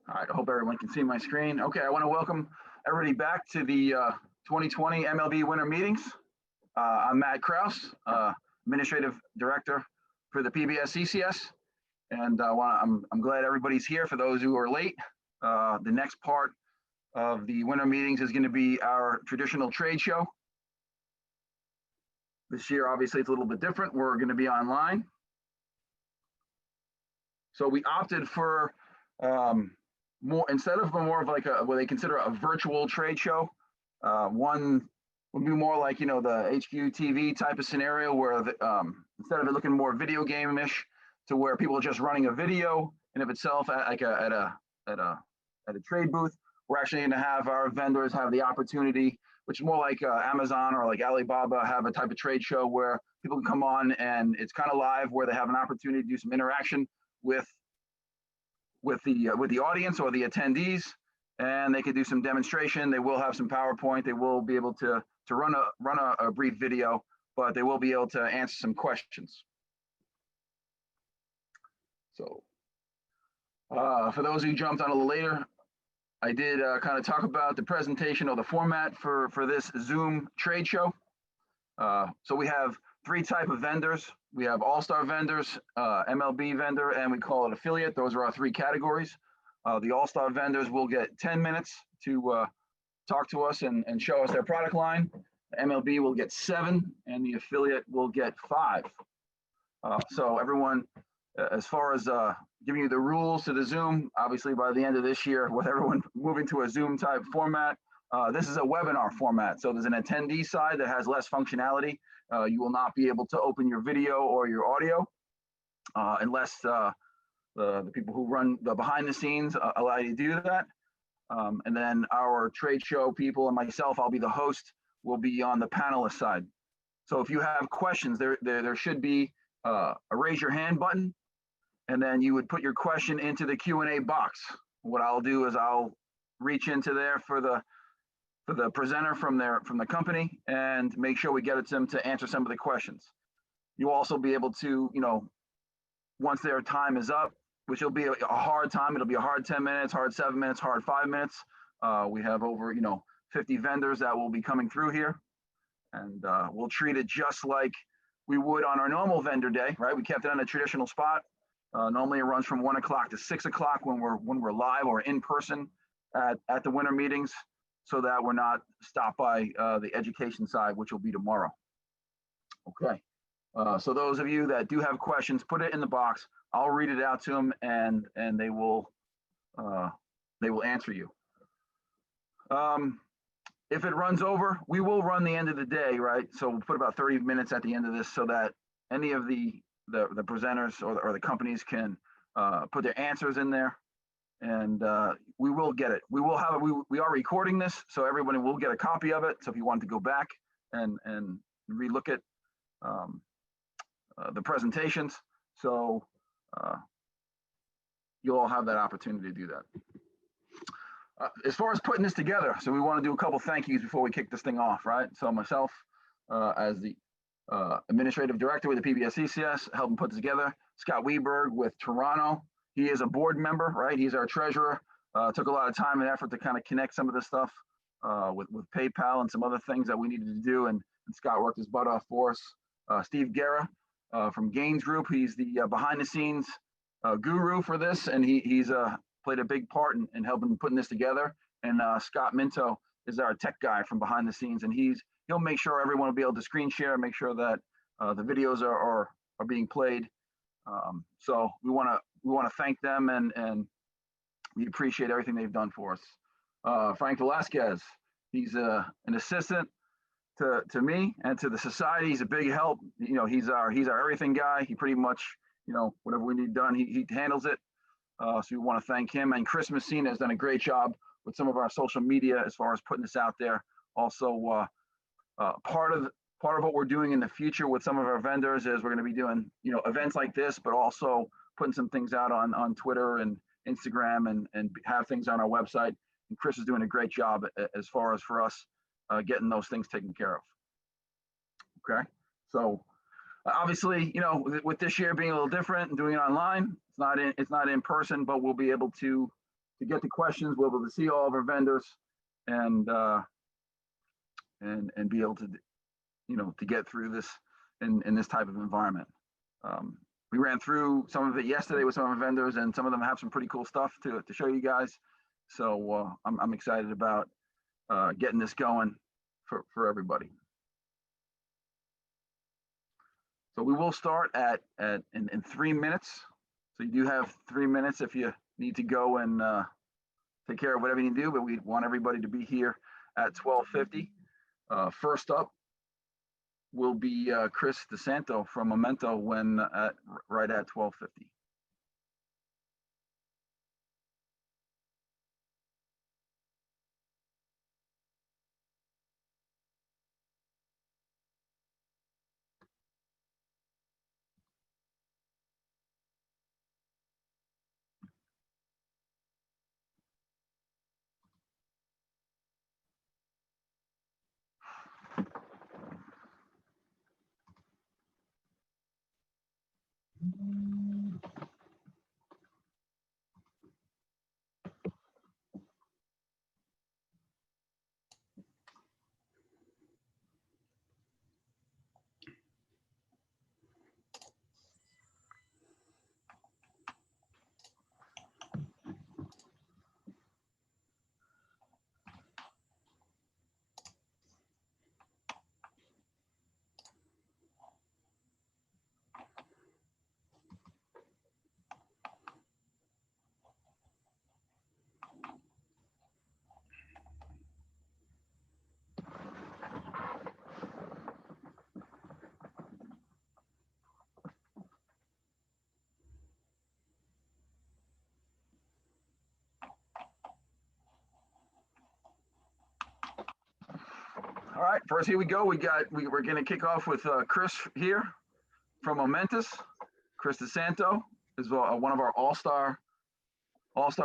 All right, I hope everyone can see my screen. Okay, I want to welcome everybody back to the 2020 MLB Winter Meetings. I'm Matt Kraus, Administrative Director for the PBSCCS, and I'm glad everybody's here. For those who are late, the next part of the Winter Meetings is going to be our traditional trade show. This year, obviously, it's a little bit different. We're going to be online. So we opted for instead of more of like what they consider a virtual trade show. One would be more like, the HQ TV type of scenario where instead of it looking more video game-ish to where people are just running a video in of itself at a trade booth, we're actually going to have our vendors have the opportunity, which is more like Amazon or like Alibaba, have a type of trade show where people can come on and it's kind of live, where they have an opportunity to do some interaction with the audience or the attendees, and they could do some demonstration. They will have some PowerPoint. They will be able to run a brief video, but they will be able to answer some questions. So for those who jumped on a little later, I did kind of talk about the presentation or the format for this Zoom trade show. So we have three types of vendors. We have all-star vendors, MLB vendor, and we call it affiliate. Those are our three categories. The all-star vendors will get 10 minutes to talk to us and show us their product line. The MLB will get 7, and the affiliate will get 5. So everyone, as far as giving you the rules to the Zoom, obviously by the end of this year, with everyone moving to a Zoom type format, this is a webinar format. So there's an attendee side that has less functionality. You will not be able to open your video or your audio unless the people who run the behind the scenes allow you to do that. And then our trade show people and myself, I'll be the host, will be on the panelist side. So if you have questions, there should be a raise your hand button, and then you would put your question into the Q&A box. What I'll do is I'll reach into there for the presenter from the company and make sure we get it to them to answer some of the questions. You'll also be able to, once their time is up, which will be a hard time, it'll be a hard 10 minutes, hard 7 minutes, hard 5 minutes. We have over, 50 vendors that will be coming through here, and we'll treat it just like we would on our normal vendor day, right? We kept it on a traditional spot. Normally it runs from 1 o'clock to 6 o'clock when we're live or in person at the winter meetings, so that we're not stopped by the education side, which will be tomorrow. Okay, so those of you that do have questions, put it in the box. I'll read it out to them, and they will answer you. If it runs over, we will run the end of the day, right? So we'll put about 30 minutes at the end of this, so that any of the presenters or the companies can put their answers in there. And we will get it. We will have it. We are recording this, so everybody will get a copy of it. So if you want to go back and relook at the presentations, so you'll all have that opportunity to do that. As far as putting this together, so we want to do a couple thank yous before we kick this thing off, right? So myself, as the Administrative Director with the PBSCCS, helping put this together. Scott Weberg with Toronto. He is a board member, right? He's our treasurer. Took a lot of time and effort to kind of connect some of this stuff with PayPal and some other things that we needed to do. And Scott worked his butt off for us. Steve Guerra from Gaines Group. He's the behind the scenes guru for this. And he's played a big part in helping putting this together. And Scott Minto is our tech guy from behind the scenes. And he'll make sure everyone will be able to screen share, make sure that the videos are being played. So we want to thank them, and we appreciate everything they've done for us. Frank Velasquez, he's an assistant to me and to the society. He's a big help. He's our everything guy. He pretty much, whatever we need done, he handles it. So we want to thank him. And Chris Messina has done a great job with some of our social media as far as putting this out there. Also, part of what we're doing in the future with some of our vendors is we're going to be doing, events like this, but also putting some things out on Twitter and Instagram and have things on our website. And Chris is doing a great job as far as for us getting those things taken care of. Okay, so obviously, with this year being a little different and doing it online, it's not in person, but we'll be able to get the questions. We'll be able to see all of our vendors and be able to, to get through this in this type of environment. We ran through some of it yesterday with some of our vendors, and some of them have some pretty cool stuff to show you guys. So I'm excited about getting this going for everybody. So we will start in 3 minutes. So you do have 3 minutes if you need to go and take care of whatever you need to do, but we want everybody to be here at 12:50. First up will be Chris Desanto from Memento right at 12:50. All right, first here we go. We're going to kick off with Chris here from Momentus. Chris Desanto is one of our all-star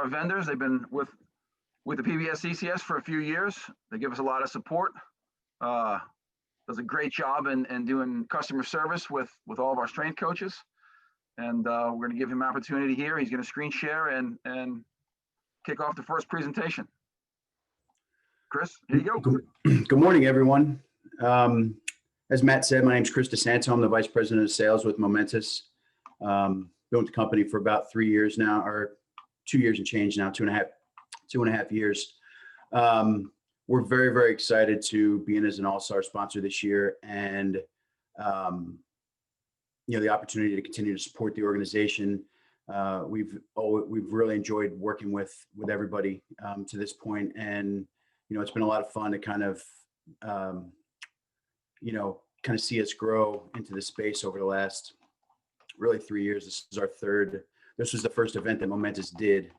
vendors. They've been with the PBSCCS for a few years. They give us a lot of support. Does a great job in doing customer service with all of our strength coaches. And we're going to give him an opportunity here. He's going to screen share and kick off the first presentation. Chris, here you go. Good morning, everyone. As Matt said, my name is Chris Desanto. I'm the Vice President of Sales with Momentus. Been with the company for about 3 years now, or 2 years and change now, two and a half years. We're very, very excited to be in as an all-star sponsor this year, and the opportunity to continue to support the organization. We've really enjoyed working with everybody to this point, and it's been a lot of fun to kind of see us grow into the space over the last really 3 years. This is our third. This was the first event that Momentus did,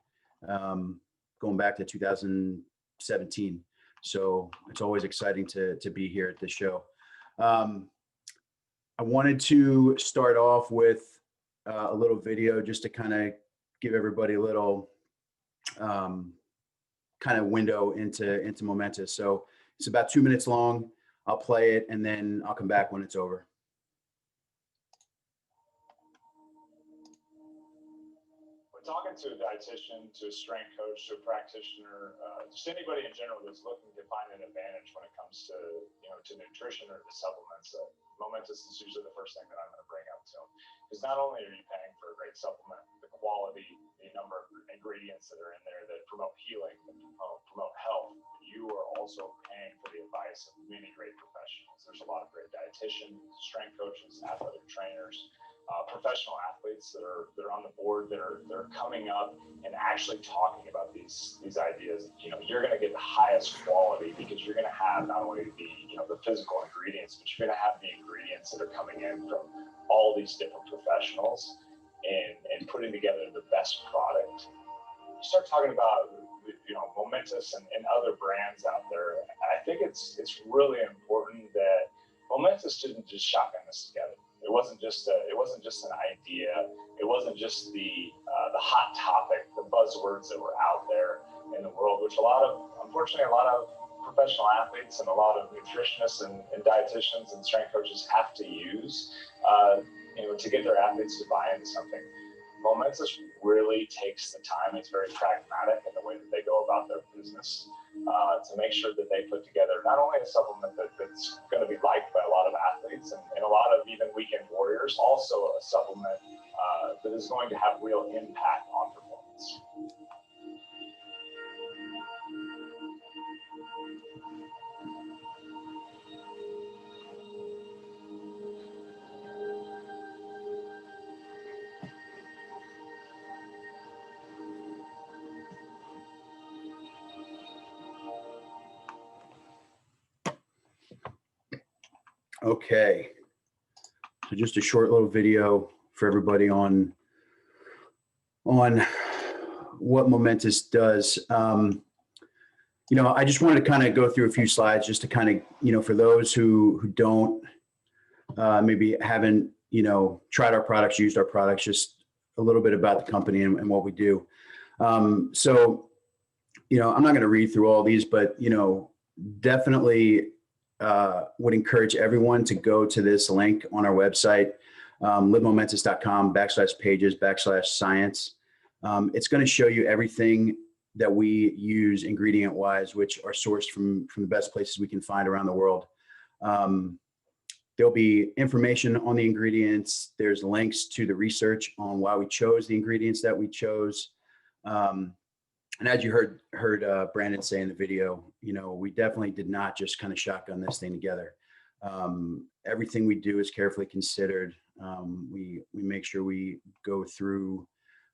going back to 2017. So it's always exciting to be here at this show. I wanted to start off with a little video just to kind of give everybody a little kind of window into Momentus. So it's about 2 minutes long. I'll play it and then I'll come back when it's over. When talking to a dietitian, to a strength coach, to a practitioner, just anybody in general that's looking to find an advantage when it comes to nutrition or to supplements, Momentus is usually the first thing that I'm going to bring up to them. Because not only are you paying for a great supplement, the quality, the number of ingredients that are in there that promote healing, that promote health, you are also paying for the advice of many great professionals. There's a lot of great dietitians, strength coaches, athletic trainers, professional athletes that are on the board that are coming up and actually talking about these ideas. You're going to get the highest quality because you're going to have not only the physical ingredients, but you're going to have the ingredients that are coming in from all these different professionals and putting together the best product. You start talking about Momentus and other brands out there. I think it's really important that Momentus didn't just shotgun this together. It wasn't just an idea. It wasn't just the hot topic, the buzzwords that were out there in the world, which unfortunately a lot of professional athletes and a lot of nutritionists and dietitians and strength coaches have to use to get their athletes to buy into something. Momentous really takes the time. It's very pragmatic in the way that they go about their business to make sure that they put together not only a supplement that's going to be liked by a lot of athletes and a lot of even weekend warriors, also a supplement that is going to have real impact on performance. Okay, so just a short little video for everybody on what Momentous does. You know, I just wanted to kind of go through a few slides just to kind of, you know, for those who don't maybe haven't, you know, tried our products, used our products, just a little bit about the company and what we do. So, you know, I'm not going to read through all these, but, you know, definitely would encourage everyone to go to this link on our website, livemomentous.com/pages/science. It's going to show you everything that we use ingredient wise, which are sourced from the best places we can find around the world. There'll be information on the ingredients. There's links to the research on why we chose the ingredients that we chose. And as you heard Brandon say in the video, you know, we definitely did not just kind of shotgun this thing together. Everything we do is carefully considered. We make sure we go through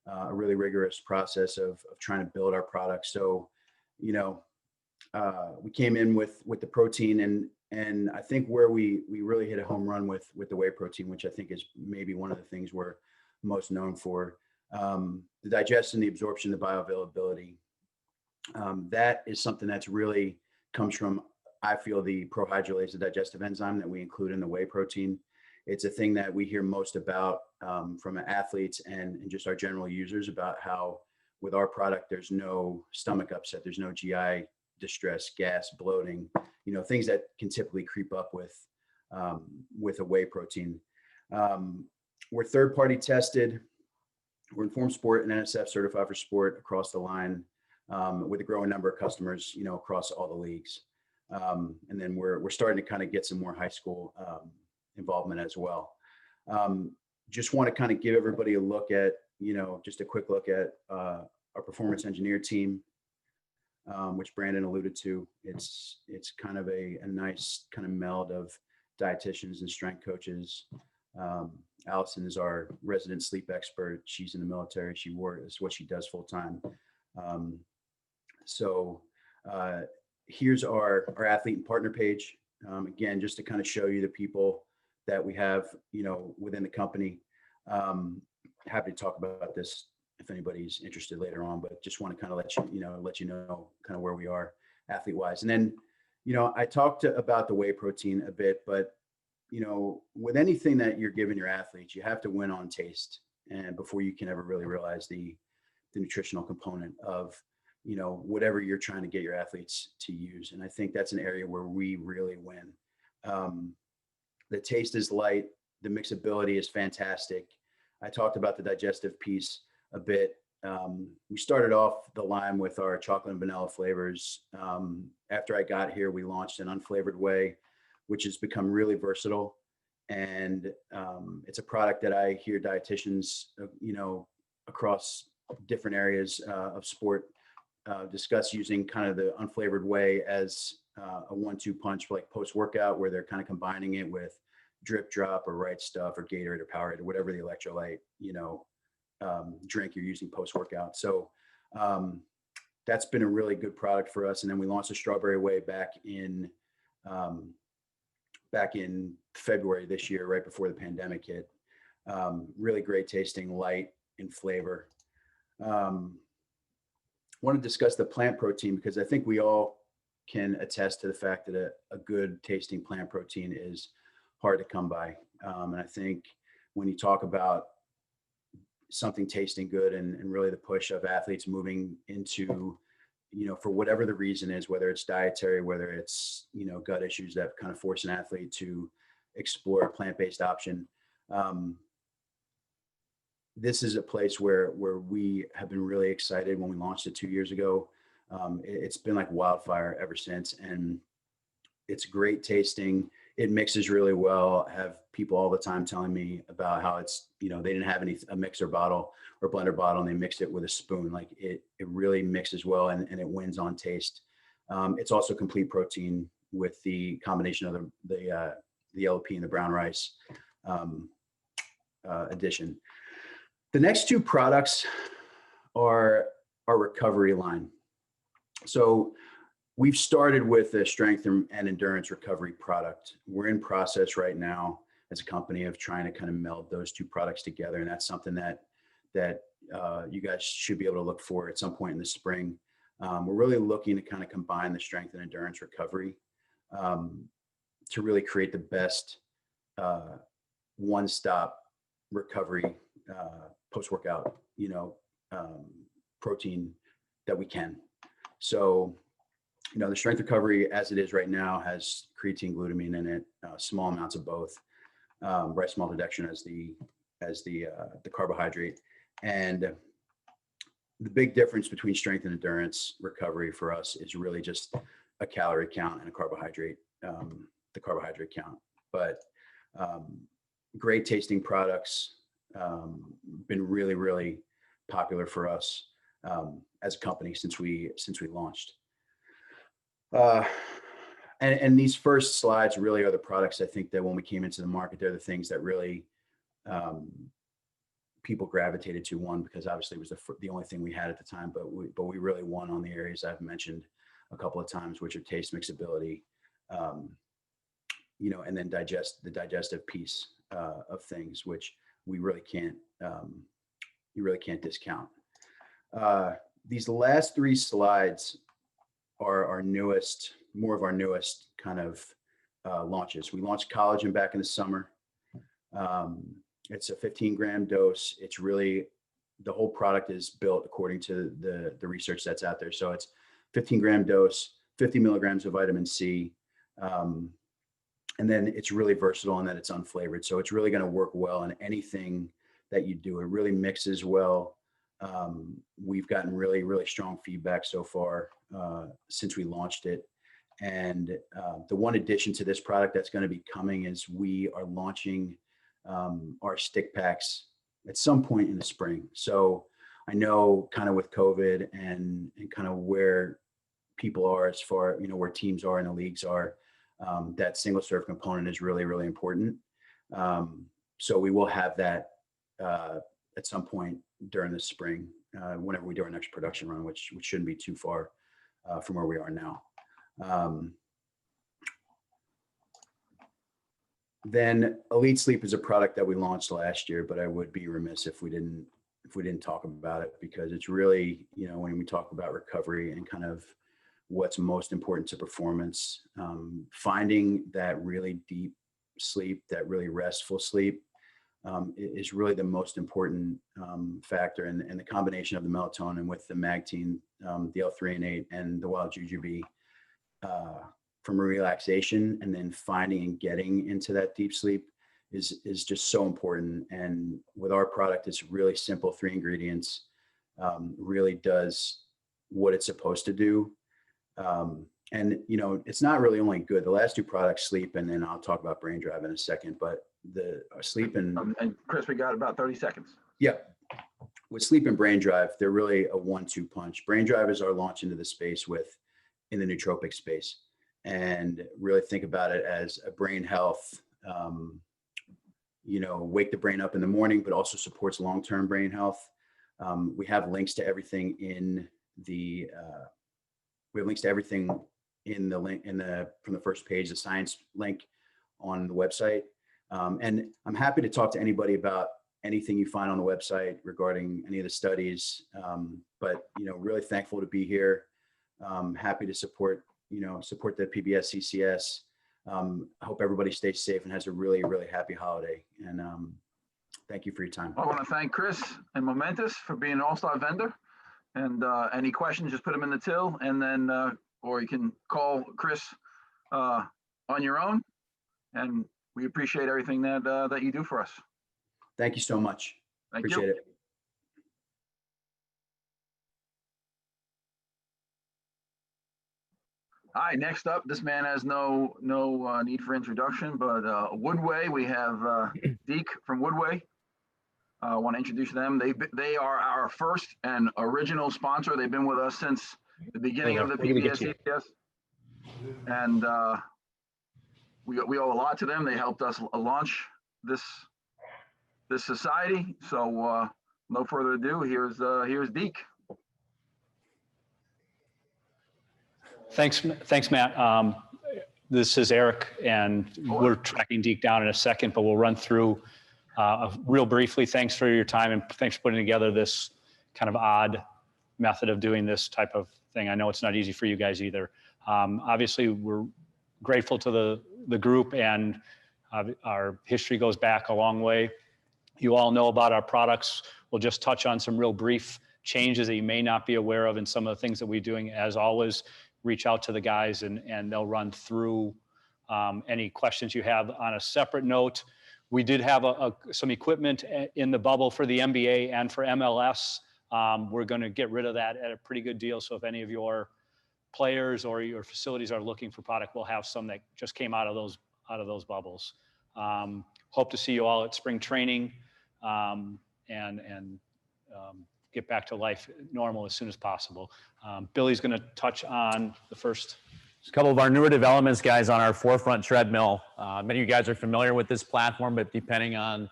a really rigorous process of trying to build our product. So, you know, we came in with the protein and I think where we really hit a home run with the whey protein, which I think is maybe one of the things we're most known for. The digestion, the absorption, the bioavailability. That is something that's really comes from, I feel, the prohydrolase, the digestive enzyme that we include in the whey protein. It's a thing that we hear most about from athletes and just our general users about how with our product, there's no stomach upset, there's no GI distress, gas, bloating, you know, things that can typically creep up with a whey protein. We're third-party tested. We're Informed Sport and Nsf Certified for Sport across the line with a growing number of customers, you know, across all the leagues. And then we're starting to kind of get some more high school involvement as well. Just want to kind of give everybody a look at, you know, just a quick look at our performance engineer team, which Brandon alluded to. It's kind of a nice kind of meld of dietitians and strength coaches. Allison is our resident sleep expert. She's in the military. It's what she does full time. So here's our athlete and partner page. Again, just to kind of show you the people that we have, you know, within the company. Happy to talk about this if anybody's interested later on, but just want to kind of let you know kind of where we are athlete wise. And then, you know, I talked about the whey protein a bit, but you know, with anything that you're giving your athletes, you have to win on taste, and before you can ever really realize the nutritional component of, you know, whatever you're trying to get your athletes to use. And I think that's an area where we really win. The taste is light. The mixability is fantastic. I talked about the digestive piece a bit. We started off the line with our chocolate and vanilla flavors. After I got here, we launched an unflavored whey, which has become really versatile. And it's a product that I hear dietitians, you know, across different areas of sport discuss using kind of the unflavored whey as a 1-2 punch for like post-workout, where they're kind of combining it with drip drop or Right Stuff or Gatorade or Powerade or whatever the electrolyte, you know, drink you're using post-workout. So that's been a really good product for us. And then we launched a strawberry whey back in February this year, right before the pandemic hit. Really great tasting, light in flavor. Want to discuss the plant protein because I think we all can attest to the fact that a good tasting plant protein is hard to come by. And I think when you talk about something tasting good and really the push of athletes moving into, you know, for whatever the reason is, whether it's dietary, whether it's, you know, gut issues that kind of force an athlete to explore a plant-based option. this is a place where we have been really excited when we launched it 2 years ago. It's been like wildfire ever since, and it's great tasting. It mixes really well. I have people all the time telling me about how it's, they didn't have a mixer bottle or blender bottle, and they mixed it with a spoon. Like it really mixes well, and it wins on taste. It's also complete protein with the combination of the yellow pea and the brown rice addition. The next two products are our recovery line. So we've started with a strength and endurance recovery product. We're in process right now as a company of trying to kind of meld those two products together. And that's something that you guys should be able to look for at some point in the spring. We're really looking to kind of combine the strength and endurance recovery to really create the best one-stop recovery post-workout, protein that we can. So, the strength recovery as it is right now has creatine, glutamine in it, small amounts of both, rice maltodextrin as the carbohydrate. And the big difference between strength and endurance recovery for us is really just a calorie count and a carbohydrate, the carbohydrate count. But great tasting products, been really, really popular for us as a company since we launched. And these first slides really are the products I think that when we came into the market, they're the things that really people gravitated to. One, because obviously it was the only thing we had at the time, but we really won on the areas I've mentioned a couple of times, which are taste, mixability, and then the digestive piece of things, which we really can't, you really can't discount. These last three slides are more of our newest kind of launches. We launched Collagen back in the summer. It's a 15-gram dose. It's really, the whole product is built according to the research that's out there. So it's 15-gram dose, 50 milligrams of vitamin C. And then it's really versatile in that it's unflavored. So it's really going to work well in anything that you do. It really mixes well. We've gotten really, really strong feedback so far since we launched it. And the one addition to this product that's going to be coming is we are launching our stick packs at some point in the spring. So I know kind of with COVID and kind of where people are as far, where teams are and the leagues are, that single serve component is really, really important. So we will have that at some point during the spring, whenever we do our next production run, which shouldn't be too far from where we are now. Then Elite Sleep is a product that we launched last year, but I would be remiss if we didn't talk about it, because it's really, when we talk about recovery and kind of what's most important to performance, finding that really deep sleep, that really restful sleep, is really the most important factor. And the combination of the melatonin with the Magtein, the L-threonate, and the wild jujube from relaxation, and then finding and getting into that deep sleep is just so important. And with our product, it's really simple, 3 ingredients, really does what it's supposed to do. And it's not really only good. The last two products, sleep, and then I'll talk about brain drive in a second, but the sleep and Chris, we got about 30 seconds. Yeah. With sleep and brain drive, they're really a 1-2 punch. Brain drive is our launch into the space in the nootropic space, and really think about it as a brain health, wake the brain up in the morning, but also supports long-term brain health. We have links to everything in the link from the first page, the science link on the website. And I'm happy to talk to anybody about anything you find on the website regarding any of the studies. But really thankful to be here. Happy to support the PBSCCS. I hope everybody stays safe and has a really, really happy holiday. And thank you for your time. I want to thank Chris and Momentous for being an all-star vendor. And any questions, just put them in the till, and then, or you can call Chris on your own. And we appreciate everything that you do for us. Thank you so much. Thank Appreciate you. it. All right, next up, this man has no need for introduction, but Whey, we have Deke from Whey. I want to introduce them. They are our first and original sponsor. They've been with us since the beginning of the PBSCCS, and we owe a lot to them. They helped us launch this society. So no further ado, here's Deke. Thanks, Matt. This is Eric, and we're tracking Deke down in a second, but we'll run through real briefly. Thanks for your time, and thanks for putting together this kind of odd method of doing this type of thing. I know it's not easy for you guys either. Obviously, we're grateful to the group, and our history goes back a long way. You all know about our products. We'll just touch on some real brief changes that you may not be aware of, and some of the things that we're doing. As always, reach out to the guys and they'll run through any questions you have. On a separate note, we did have some equipment in the bubble for the NBA and for MLS. We're going to get rid of that at a pretty good deal. So if any of your players or your facilities are looking for product, we'll have some that just came out of those bubbles. Hope to see you all at spring training and get back to life normal as soon as possible. Billy's going to touch on the first. A couple of our newer developments, guys, on our Forefront treadmill. Many of you guys are familiar with this platform, but depending on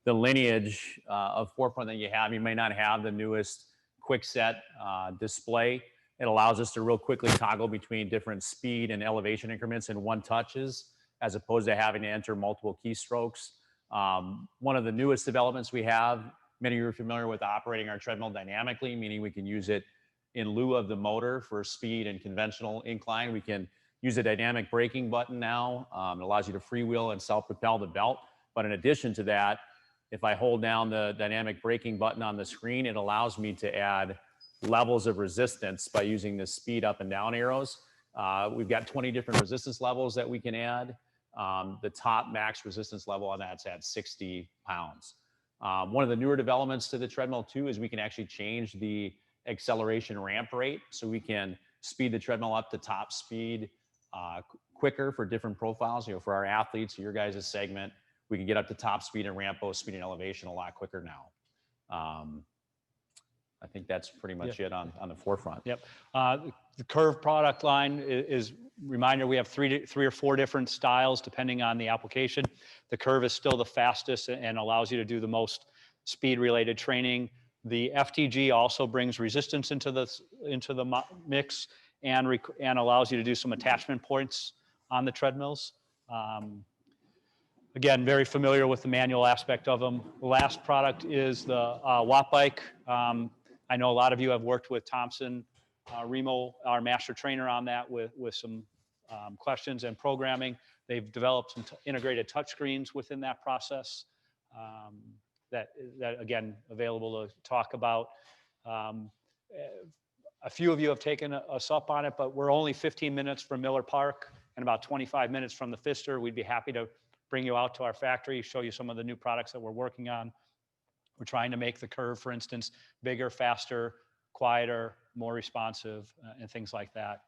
the lineage of Forefront that you have, you may not have the newest quick set display. It allows us to real quickly toggle between different speed and elevation increments in one touches, as opposed to having to enter multiple keystrokes. One of the newest developments we have, many of you are familiar with operating our treadmill dynamically, meaning we can use it in lieu of the motor for speed and conventional incline. We can use a dynamic braking button now. It allows you to freewheel and self-propel the belt. But in addition to that, if I hold down the dynamic braking button on the screen, it allows me to add levels of resistance by using the speed up and down arrows. We've got 20 different resistance levels that we can add. The top max resistance level on that's at 60 pounds. One of the newer developments to the treadmill too is we can actually change the acceleration ramp rate, so we can speed the treadmill up to top speed quicker for different profiles. You know, for our athletes, your guys' segment, we can get up to top speed and ramp both speed and elevation a lot quicker now. I think that's pretty much it on the Forefront. Yep. The Curve product line is reminder, we have three or four different styles depending on the application. The Curve is still the fastest and allows you to do the most speed related training. The FTG also brings resistance into the mix and allows you to do some attachment points on the treadmills. Again, very familiar with the manual aspect of them. The last product is the Watt Bike. I know a lot of you have worked with Thompson Remo, our master trainer, on that with some questions and programming. They've developed some integrated touchscreens within that process that again, available to talk about. A few of you have taken us up on it, but we're only 15 minutes from Miller Park and about 25 minutes from the Pfister. We'd be happy to bring you out to our factory, show you some of the new products that we're working on. We're trying to make the Curve, for instance, bigger, faster, quieter, more responsive, and things like that.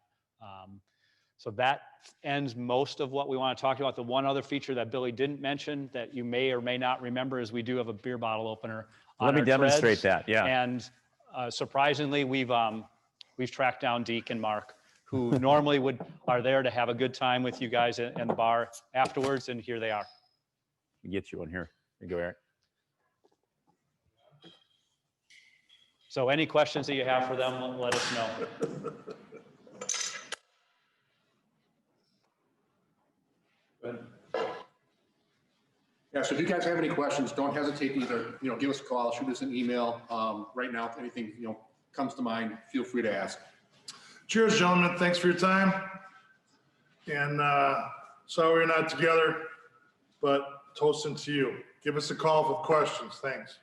So that ends most of what we want to talk about. The one other feature that Billy didn't mention that you may or may not remember is we do have a beer bottle opener. Let me demonstrate that, yeah. And surprisingly, we've tracked down Deke and Mark, who normally are there to have a good time with you guys in the bar afterwards, and here they are. Get you one here. Here you go, Eric. So any questions that you have for them, let us know. Yeah, so if you guys have any questions, don't hesitate to either, give us a call, shoot us an email. Right now, if anything, comes to mind, feel free to ask. Cheers, gentlemen. Thanks for your time. And sorry we're not together, but toasting to you. Give us a call with questions. Thanks.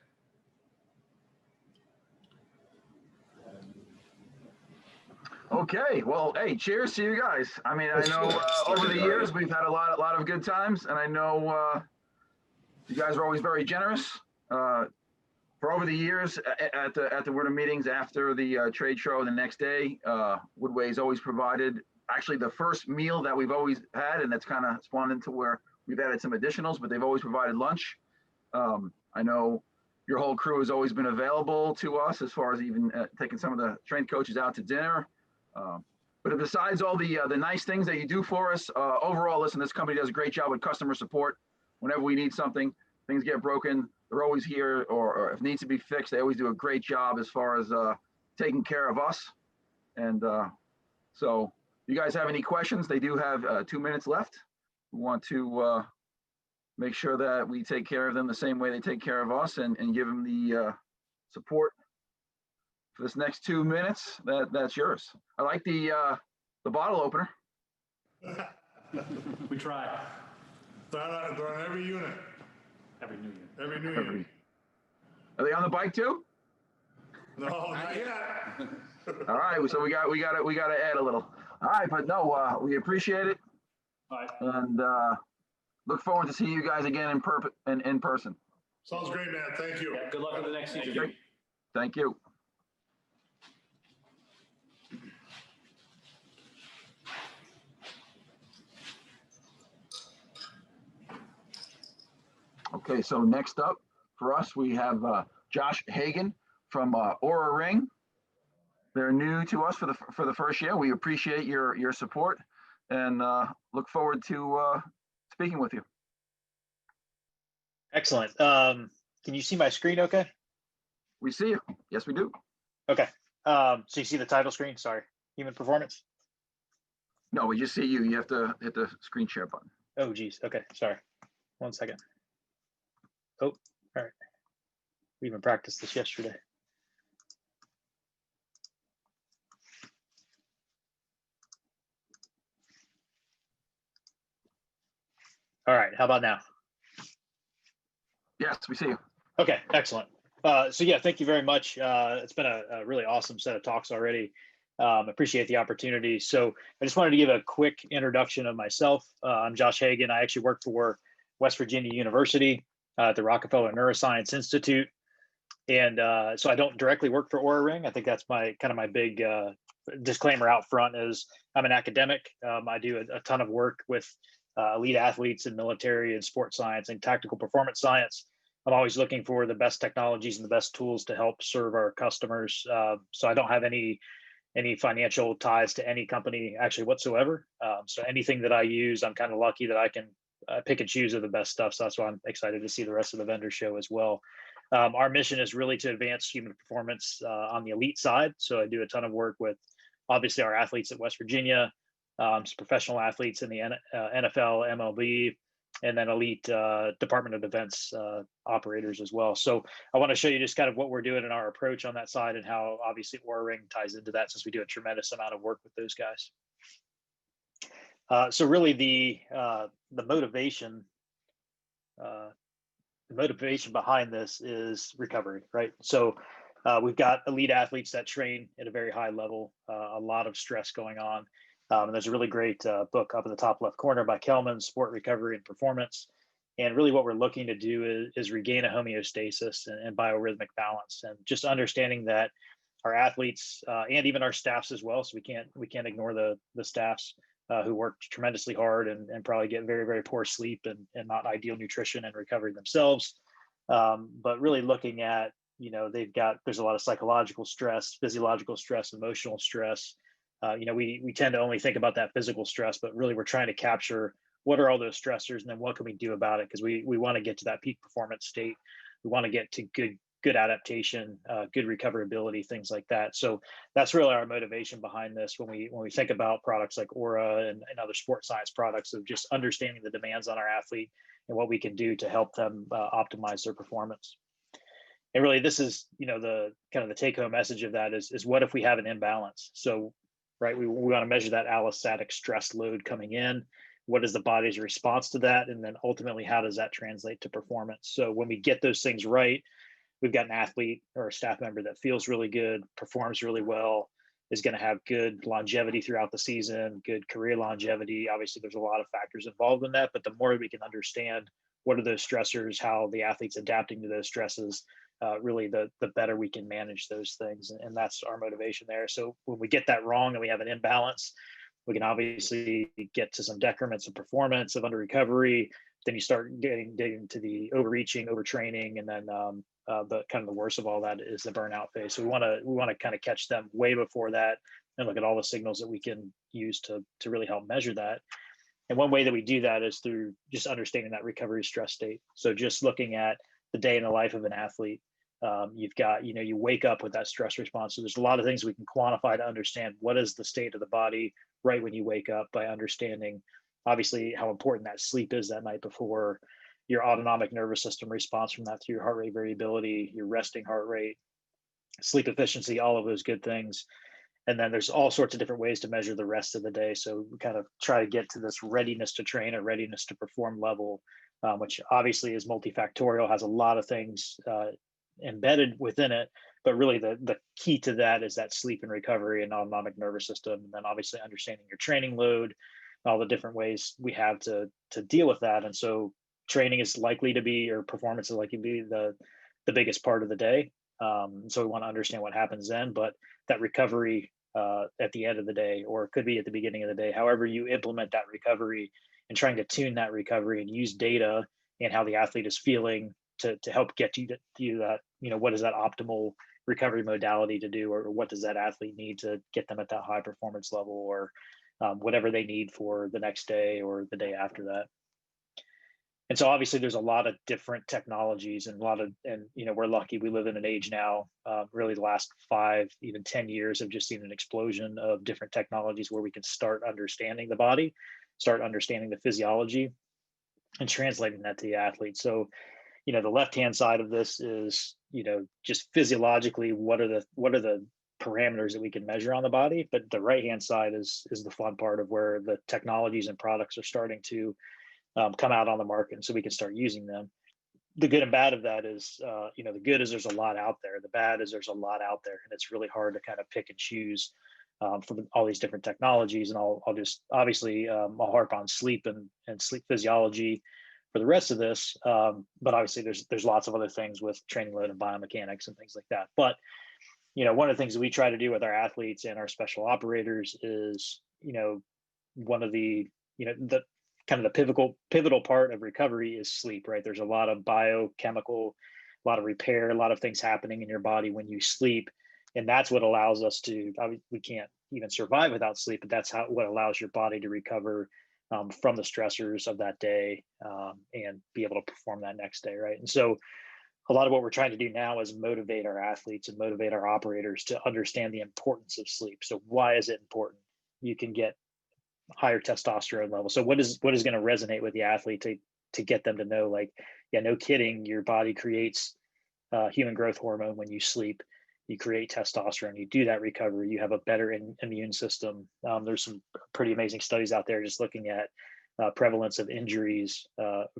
Okay, well, hey, cheers to you guys. I mean, I know over the years we've had a lot of good times, and I know you guys are always very generous. for over the years at the Workrum meetings after the trade show the next day, Woodway's always provided actually the first meal that we've always had, and that's kind of spawned into where we've added some additionals, but they've always provided lunch. I know your whole crew has always been available to us as far as even taking some of the strength coaches out to dinner. But besides all the nice things that you do for us, overall, listen, this company does a great job with customer support. Whenever we need something, things get broken, they're always here, or if needs to be fixed, they always do a great job as far as taking care of us. And so if you guys have any questions, they do have 2 minutes left. We want to make sure that we take care of them the same way they take care of us and give them the support for this next 2 minutes. That's yours. I like the bottle opener. We try. They're on every unit. Every new year. Every new unit. Are they on the bike too? No, not yet. All right, so we got to add a little. All right, but no, we appreciate it. All right. And look forward to seeing you guys again in person. Sounds great, man. Thank you. Yeah, good luck with the next season. Okay. Thank you. Okay, so next up for us, we have Josh Hagen from Aura Ring. They're new to us for the first year. We appreciate your support and look forward to speaking with you. Excellent. Can you see my screen okay? We see you. Yes, we do. Okay. So you see the title screen? Sorry. Human Performance? No, we just see you. You have to hit the screen share button. Oh, geez. Okay. Sorry. 1 second. Oh, all right. We even practiced this yesterday. All right. How about now? Yes, we see you. Okay, excellent. So yeah, thank you very much. It's been a really awesome set of talks already. Appreciate the opportunity. So I just wanted to give a quick introduction of myself. I'm Josh Hagen. I actually work for West Virginia University at the Rockefeller Neuroscience Institute. And so I don't directly work for Aura Ring. I think that's my big disclaimer out front is I'm an academic. I do a ton of work with elite athletes in military and sports science and tactical performance science. I'm always looking for the best technologies and the best tools to help serve our customers. So I don't have any financial ties to any company actually whatsoever. So anything that I use, I'm kind of lucky that I can pick and choose of the best stuff. So that's why I'm excited to see the rest of the vendor show as well. Our mission is really to advance human performance on the elite side. So I do a ton of work with obviously our athletes at West Virginia, some professional athletes in the NFL, MLB, and then elite Department of Defense operators as well. So I want to show you just kind of what we're doing in our approach on that side and how obviously Aura Ring ties into that since we do a tremendous amount of work with those guys. So really the motivation behind this is recovery, right? So we've got elite athletes that train at a very high level, a lot of stress going on. And there's a really great book up in the top left corner by Kelman, Sport Recovery and Performance. And really what we're looking to do is regain a homeostasis and biorhythmic balance, and just understanding that our athletes and even our staffs as well. So we can't ignore the staffs who work tremendously hard and probably get very, very poor sleep and not ideal nutrition and recovery themselves. But really looking at, there's a lot of psychological stress, physiological stress, emotional stress. We tend to only think about that physical stress, but really we're trying to capture what are all those stressors and then what can we do about it? Because we want to get to that peak performance state. We want to get to good adaptation, good recoverability, things like that. So that's really our motivation behind this when we think about products like Aura and other sports science products, of just understanding the demands on our athlete and what we can do to help them optimize their performance. And really, this is, the kind of the take-home message of that is what if we have an imbalance? So, right, we want to measure that allostatic stress load coming in. What is the body's response to that? And then ultimately, how does that translate to performance? So when we get those things right, we've got an athlete or a staff member that feels really good, performs really well, is going to have good longevity throughout the season, good career longevity. Obviously, there's a lot of factors involved in that, but the more we can understand what are those stressors, how the athlete's adapting to those stresses, really the better we can manage those things. And that's our motivation there. So when we get that wrong and we have an imbalance, we can obviously get to some decrements of performance, of under recovery. Then you start getting to the overreaching, overtraining, and then the kind of the worst of all that is the burnout phase. So we want to kind of catch them way before that and look at all the signals that we can use to really help measure that. And one way that we do that is through just understanding that recovery stress state. So just looking at the day in the life of an athlete, you've got, you wake up with that stress response. So there's a lot of things we can quantify to understand what is the state of the body right when you wake up, by understanding obviously how important that sleep is that night before, your autonomic nervous system response from that, through your heart rate variability, your resting heart rate, sleep efficiency, all of those good things. And then there's all sorts of different ways to measure the rest of the day. So we kind of try to get to this readiness to train or readiness to perform level, which obviously is multifactorial, has a lot of things embedded within it. But really the key to that is that sleep and recovery and autonomic nervous system. And then obviously understanding your training load, all the different ways we have to deal with that. And so training is likely to be, or performance is likely to be the biggest part of the day. So we want to understand what happens then, but that recovery at the end of the day, or it could be at the beginning of the day, however you implement that recovery, and trying to tune that recovery and use data and how the athlete is feeling to help get you to that, what is that optimal recovery modality to do, or what does that athlete need to get them at that high performance level, or whatever they need for the next day or the day after that. And so obviously there's a lot of different technologies and we're lucky we live in an age now, really the last 5, even 10 years have just seen an explosion of different technologies where we can start understanding the body, start understanding the physiology, and translating that to the athlete. So, the left-hand side of this is, just physiologically, what are the parameters that we can measure on the body? But the right-hand side is the fun part of where the technologies and products are starting to come out on the market, and so we can start using them. The good and bad of that is, the good is there's a lot out there. The bad is there's a lot out there, and it's really hard to kind of pick and choose from all these different technologies. And I'll just obviously I'll harp on sleep and sleep physiology for the rest of this, but obviously there's lots of other things with training load and biomechanics and things like that. But one of the things that we try to do with our athletes and our special operators is, one of the the kind of the pivotal part of recovery is sleep, right? There's a lot of biochemical, a lot of repair, a lot of things happening in your body when you sleep. And that's what allows us to, we can't even survive without sleep, but that's what allows your body to recover from the stressors of that day and be able to perform that next day, right? And so a lot of what we're trying to do now is motivate our athletes and motivate our operators to understand the importance of sleep. So why is it important? You can get higher testosterone level. So what is going to resonate with the athlete to get them to know, like, yeah, no kidding, your body creates human growth hormone when you sleep. You create testosterone, you do that recovery, you have a better immune system. There's some pretty amazing studies out there just looking at prevalence of injuries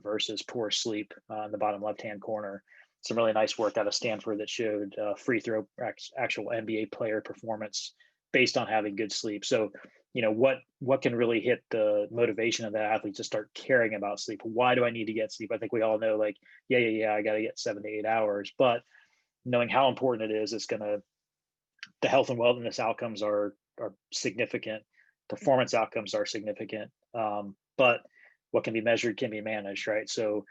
versus poor sleep in the bottom left-hand corner. Some really nice work out of Stanford that showed free throw actual NBA player performance based on having good sleep. So, what can really hit the motivation of that athlete to start caring about sleep? Why do I need to get sleep? I think we all know, like, yeah, I got to get 7 to 8 hours, but knowing how important it is, the health and wellness outcomes are significant, performance outcomes are significant, but what can be measured can be managed, right? So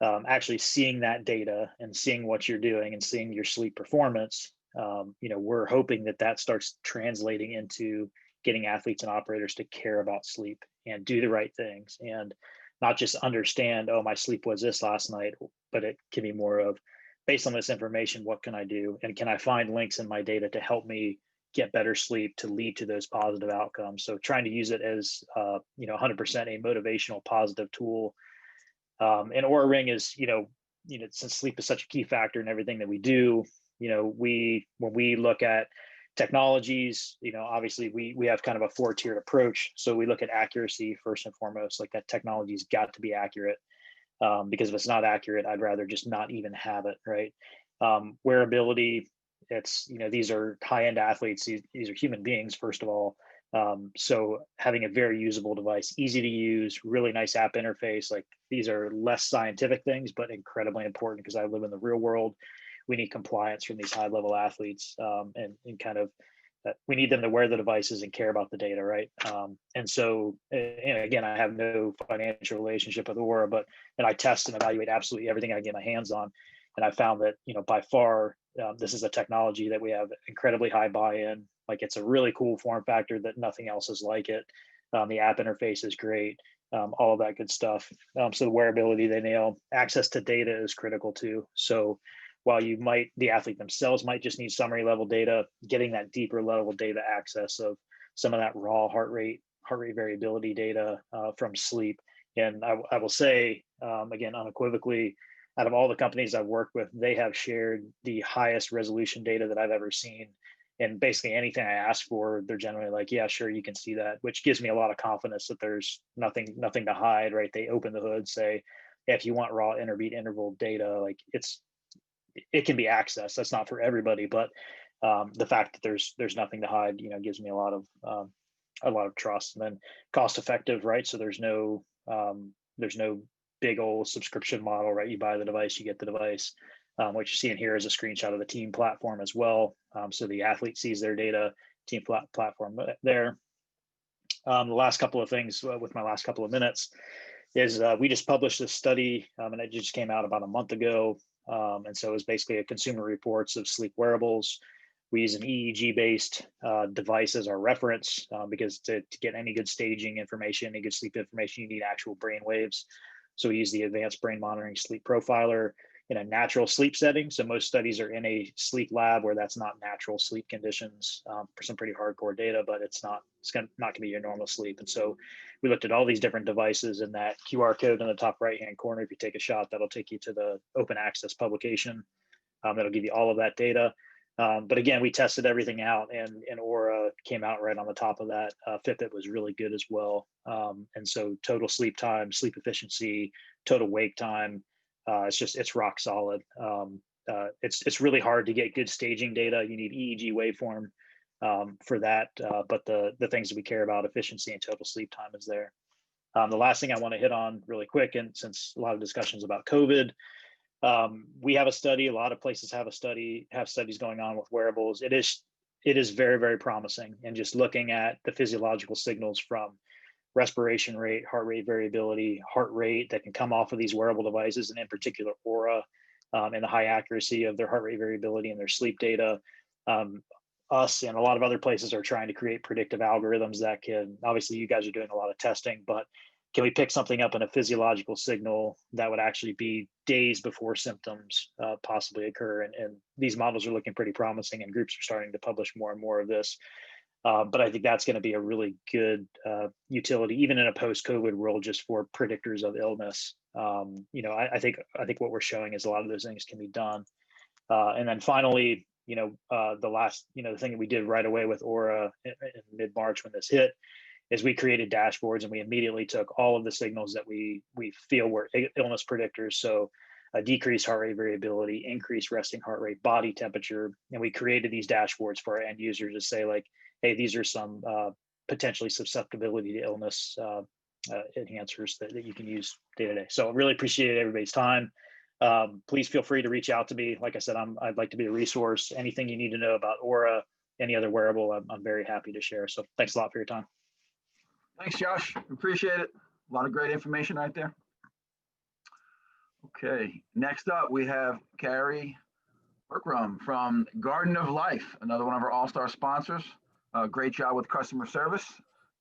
actually seeing that data and seeing what you're doing and seeing your sleep performance, we're hoping that starts translating into getting athletes and operators to care about sleep and do the right things, and not just understand, oh, my sleep was this last night, but it can be more of, based on this information, what can I do? And can I find links in my data to help me get better sleep to lead to those positive outcomes? So trying to use it as, 100% a motivational positive tool. And Oura Ring is, since sleep is such a key factor in everything that we do, when we look at technologies, obviously we have kind of a 4-tiered approach. So we look at accuracy first and foremost, like that technology's got to be accurate. Because if it's not accurate, I'd rather just not even have it, right? Wearability, it's, these are high-end athletes. These are human beings, first of all. So having a very usable device, easy to use, really nice app interface, like these are less scientific things, but incredibly important because I live in the real world we need compliance from these high level athletes, and kind of we need them to wear the devices and care about the data, right? And so, and again, I have no financial relationship with Aura, but and I test and evaluate absolutely everything I get my hands on, and I found that by far this is a technology that we have incredibly high buy-in. Like it's a really cool form factor that nothing else is like it. The app interface is great, all of that good stuff. So the wearability they nail. Access to data is critical too. So while the athlete themselves might just need summary level data, getting that deeper level data access of some of that raw heart rate variability data from sleep. And I will say, again, unequivocally, out of all the companies I've worked with, they have shared the highest resolution data that I've ever seen. And basically anything I ask for, they're generally like, yeah, sure, you can see that, which gives me a lot of confidence that there's nothing to hide, right? They open the hood, say, if you want raw interbeat interval data, like it can be accessed. That's not for everybody, but the fact that there's nothing to hide, gives me a lot of trust. And then cost effective, right? So there's no big old subscription model, right? You buy the device, you get the device. What you're seeing here is a screenshot of the team platform as well. So the athlete sees their data, team platform there. The last couple of things with my last couple of minutes is we just published this study and it just came out about a month ago. And so it was basically a consumer reports of sleep wearables. We use an EEG based device as our reference because to get any good staging information, any good sleep information, you need actual brain waves. So we use the advanced brain monitoring sleep profiler in a natural sleep setting. So most studies are in a sleep lab where that's not natural sleep conditions for some pretty hardcore data, but it's not going to be your normal sleep. And so we looked at all these different devices, and that QR code in the top right-hand corner, if you take a shot, that'll take you to the open access publication. That'll give you all of that data. But again, we tested everything out, and Aura came out right on the top of that. Fitbit was really good as well. And so total sleep time, sleep efficiency, total wake time, it's rock solid. It's really hard to get good staging data. You need EEG waveform for that. But the things that we care about, efficiency and total sleep time, is there. The last thing I want to hit on really quick, and since a lot of discussions about COVID, we have a study. A lot of places have studies going on with wearables. It is very, very promising. And just looking at the physiological signals from respiration rate, heart rate variability, heart rate that can come off of these wearable devices, and in particular Aura, and the high accuracy of their heart rate variability and their sleep data. Us and a lot of other places are trying to create predictive algorithms that can, obviously you guys are doing a lot of testing, but can we pick something up in a physiological signal that would actually be days before symptoms possibly occur? And these models are looking pretty promising, and groups are starting to publish more and more of this. But I think that's going to be a really good utility, even in a post-COVID world, just for predictors of illness. I think what we're showing is a lot of those things can be done. And then finally, the thing that we did right away with Aura in mid-March when this hit is we created dashboards, and we immediately took all of the signals that we feel were illness predictors. So a decreased heart rate variability, increased resting heart rate, body temperature, and we created these dashboards for our end users to say, like, hey, these are some potentially susceptibility to illness enhancers that you can use day to day. So I really appreciate everybody's time. Please feel free to reach out to me. Like I said, I'd like to be a resource. Anything you need to know about Aura, any other wearable, I'm very happy to share. So thanks a lot for your time. Thanks, Josh. Appreciate it. A lot of great information right there. Okay, next up we have Carrie Bertram from Garden of Life, another one of our all-star sponsors. Great job with customer service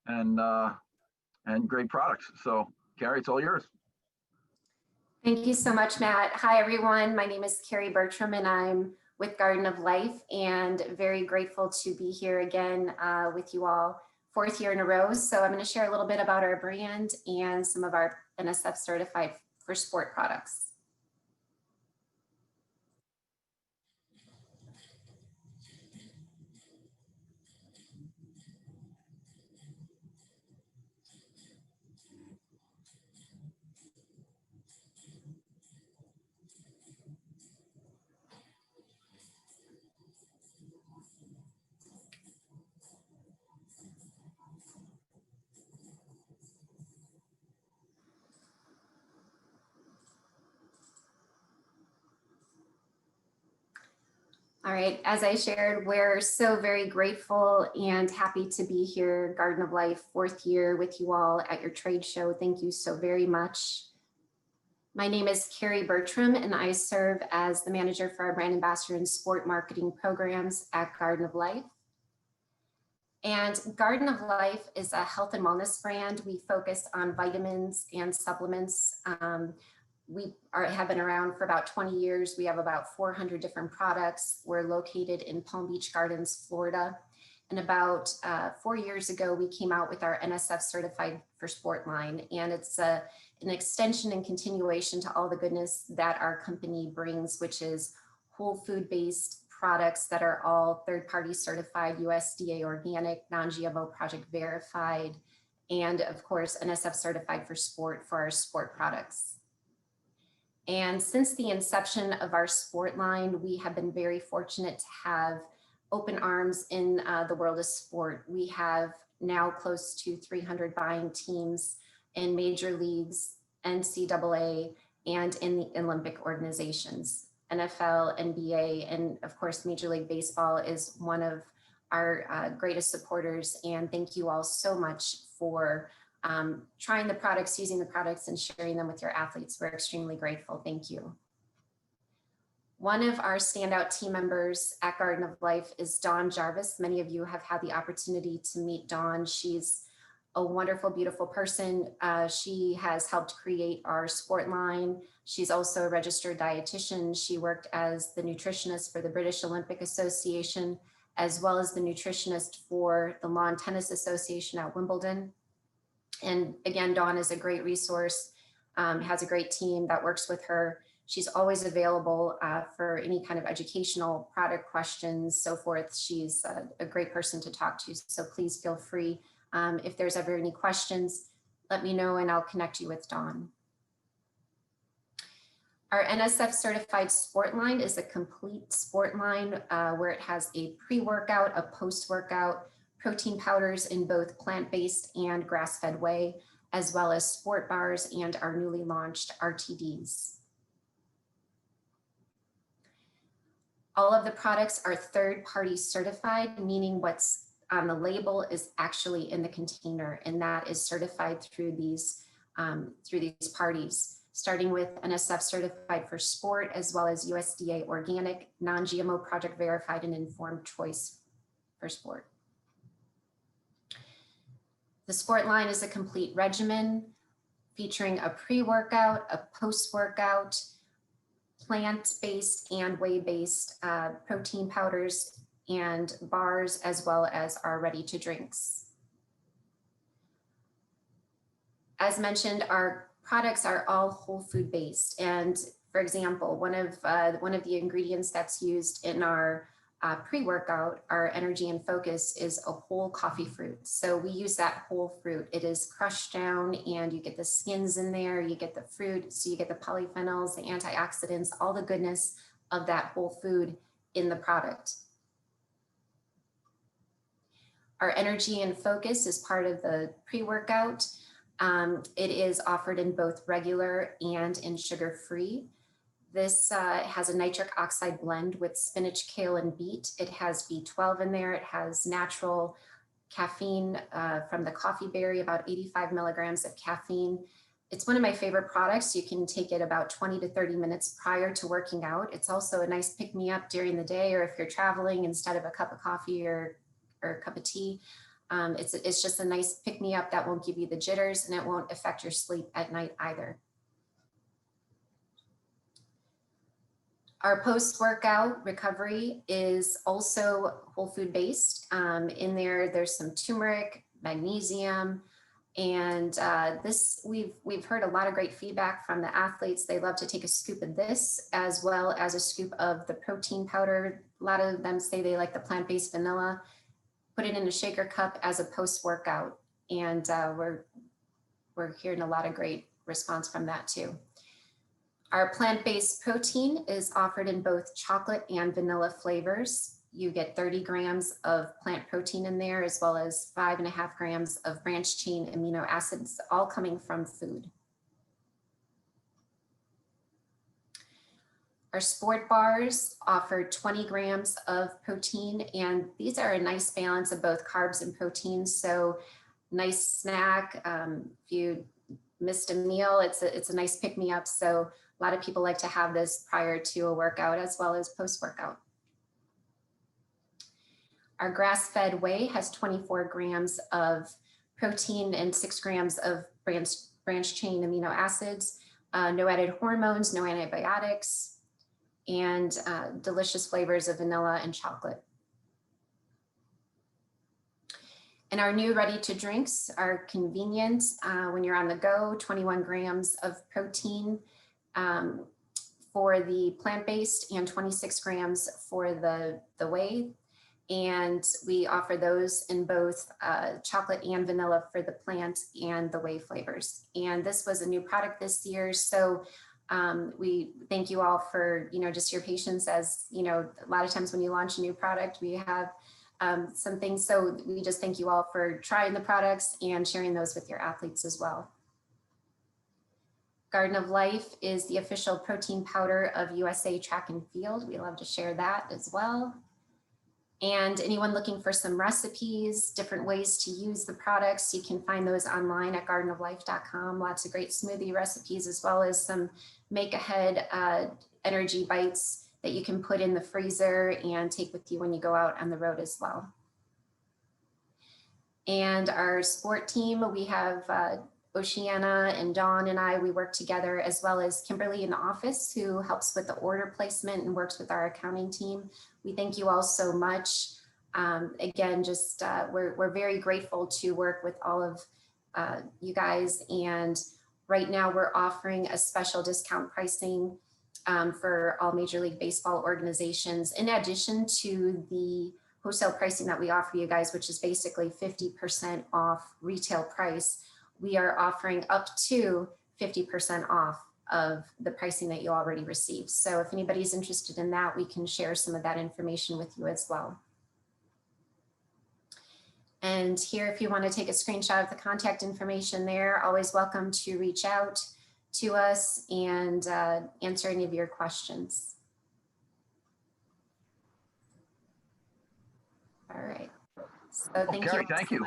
and great products. So Carrie, it's all yours. Thank you so much, Matt. Hi, everyone. My name is Carrie Bertram, and I'm with Garden of Life, and very grateful to be here again with you all, 4th year in a row. So I'm going to share a little bit about our brand and some of our Nsf Certified for Sport products. All right, as I shared, we're so very grateful and happy to be here, Garden of Life, 4th year with you all at your trade show. Thank you so very much. My name is Carrie Bertram, and I serve as the manager for our brand ambassador and sport marketing programs at Garden of Life. And Garden of Life is a health and wellness brand. We focus on vitamins and supplements. Have been around for about 20 years. We have about 400 different products. We're located in Palm Beach Gardens, Florida. And about 4 years ago, we came out with our Nsf Certified for Sportline. And it's an extension and continuation to all the goodness that our company brings, which is whole food-based products that are all third-party certified, USDA organic, non-GMO project verified, and of course, Nsf Certified for Sport for our sport products. And since the inception of our sport line, we have been very fortunate to have open arms in the world of sport. We have now close to 300 buying teams in major leagues, NCAA, and in the Olympic organizations. NFL, NBA, and of course, Major League Baseball is one of our greatest supporters. And thank you all so much for trying the products, using the products, and sharing them with your athletes. We're extremely grateful. Thank you. One of our standout team members at Garden of Life is Dawn Jarvis. Many of you have had the opportunity to meet Dawn. She's a wonderful, beautiful person. She has helped create our sport line. She's also a registered dietitian. She worked as the nutritionist for the British Olympic Association, as well as the nutritionist for the Lawn Tennis Association at Wimbledon. And again, Dawn is a great resource, has a great team that works with her. She's always available for any kind of educational product questions, so forth. She's a great person to talk to, so please feel free. If there's ever any questions, let me know and I'll connect you with Dawn. Our Nsf Certified Sport Line is a complete sport line where it has a pre-workout, a post-workout, protein powders in both plant-based and grass-fed whey, as well as sport bars and our newly launched RTDs. All of the products are third-party certified, meaning what's on the label is actually in the container, and that is certified through these parties, starting with Nsf Certified for Sport, as well as USDA Organic, non-GMO project verified, and informed choice for sport. The sport line is a complete regimen featuring a pre-workout, a post-workout, plant-based and whey-based protein powders and bars, as well as our ready-to-drinks. As mentioned, our products are all whole food based. And for example, one of the ingredients that's used in our pre-workout, our Energy and Focus, is a whole coffee fruit. So we use that whole fruit. It is crushed down and you get the skins in there, you get the fruit, so you get the polyphenols, the antioxidants, all the goodness of that whole food in the product. Our Energy and Focus is part of the pre-workout. It is offered in both regular and in sugar-free. This has a nitric oxide blend with spinach, kale, and beet. It has B12 in there. It has natural caffeine from the coffee berry, about 85 milligrams of caffeine. It's one of my favorite products. You can take it about 20 to 30 minutes prior to working out. It's also a nice pick-me-up during the day, or if you're traveling, instead of a cup of coffee or a cup of tea. It's just a nice pick-me-up that won't give you the jitters, and it won't affect your sleep at night either. Our post-workout recovery is also whole food based. In there, there's some turmeric, magnesium, and we've heard a lot of great feedback from the athletes. They love to take a scoop of this as well as a scoop of the protein powder. A lot of them say they like the plant-based vanilla. Put it in a shaker cup as a post-workout, and we're hearing a lot of great response from that too. Our plant-based protein is offered in both chocolate and vanilla flavors. You get 30 grams of plant protein in there, as well as 5.5 grams of branched chain amino acids, all coming from food. Our sport bars offer 20 grams of protein, and these are a nice balance of both carbs and proteins. So nice snack. If you missed a meal, it's a nice pick me up. So a lot of people like to have this prior to a workout as well as post workout. Our grass-fed whey has 24 grams of protein and 6 grams of branch chain amino acids, no added hormones, no antibiotics, and delicious flavors of vanilla and chocolate. And our new ready to drinks are convenient when you're on the go, 21 grams of protein for the plant-based and 26 grams for the whey. And we offer those in both chocolate and vanilla for the plant and the whey flavors. And this was a new product this year. So we thank you all for, just your patience, as, a lot of times when you launch a new product, we have some things. So we just thank you all for trying the products and sharing those with your athletes as well. Garden of Life is the official protein powder of USA Track and Field. We love to share that as well. And anyone looking for some recipes, different ways to use the products, you can find those online at gardenoflife.com. Lots of great smoothie recipes, as well as some make ahead energy bites that you can put in the freezer and take with you when you go out on the road as well. And our sport team, we have Oceana and Dawn and I, we work together, as well as Kimberly in the office, who helps with the order placement and works with our accounting team. We thank you all so much. Again, just we're very grateful to work with all of you guys. And right now we're offering a special discount pricing for all Major League Baseball organizations, in addition to the wholesale pricing that we offer you guys, which is basically 50% off retail price. We are offering up to 50% off of the pricing that you already received. So if anybody's interested in that, we can share some of that information with you as well. And here, if you want to take a screenshot of the contact information there, always welcome to reach out to us and answer any of your questions. All right. So thank Carrie, you. thank you.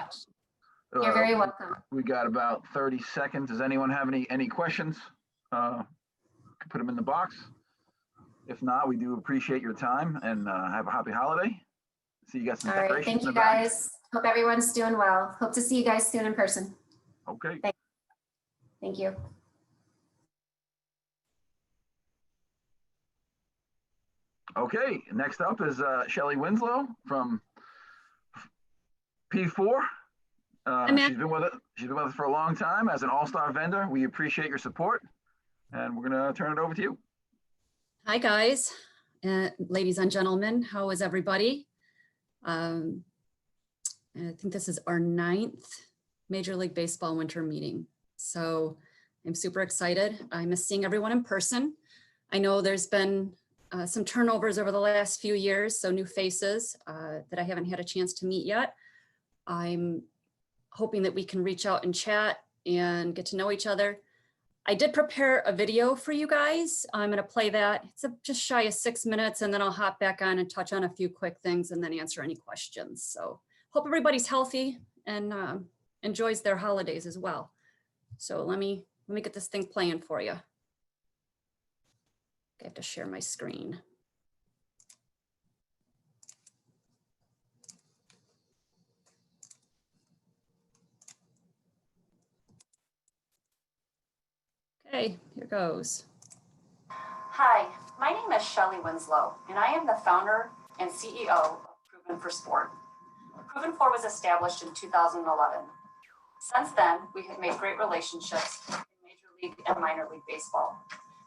You're very welcome. We got about 30 seconds. Does anyone have any questions? Can put them in the box. If not, we do appreciate your time, and have a happy holiday. See you guys. Some all right. Thank you guys. Hope everyone's doing well. Hope to see you guys soon in person. Okay. Thank you. Okay. Next up is Shelly Winslow from P4. She's been with us for a long time as an all-star vendor. We appreciate your support, and we're going to turn it over to you. Hi, guys, ladies and gentlemen. How is everybody? I think this is our 9th Major League Baseball winter meeting. So I'm super excited. I miss seeing everyone in person. I know there's been some turnovers over the last few years, so new faces that I haven't had a chance to meet yet. I'm hoping that we can reach out and chat and get to know each other. I did prepare a video for you guys. I'm going to play that. It's just shy of 6 minutes, and then I'll hop back on and touch on a few quick things and then answer any questions. So hope everybody's healthy and enjoys their holidays as well. So let me get this thing playing for you. I have to share my screen. Okay, here goes. Hi, my name is Shelly Winslow, and I am the founder and CEO of Proven for Sport. Proven for was established in 2011. Since then, we have made great relationships in Major League and Minor League Baseball.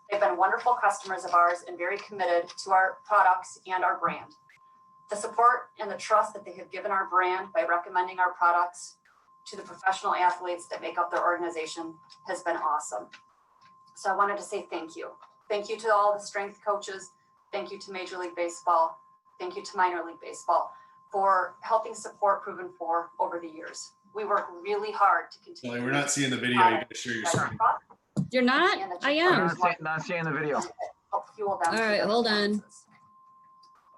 They've been wonderful customers of ours and very committed to our products and our brand. The support and the trust that they have given our brand by recommending our products to the professional athletes that make up their organization has been awesome. So I wanted to say thank you. Thank you to all the strength coaches. Thank you to Major League Baseball. Thank you to Minor League Baseball for helping support Proven for over the years. We work really hard to continue. We're not seeing the video. You can share your screen. You're not? I am. Not seeing the video. help fuel them. All through right, their hold on. performances.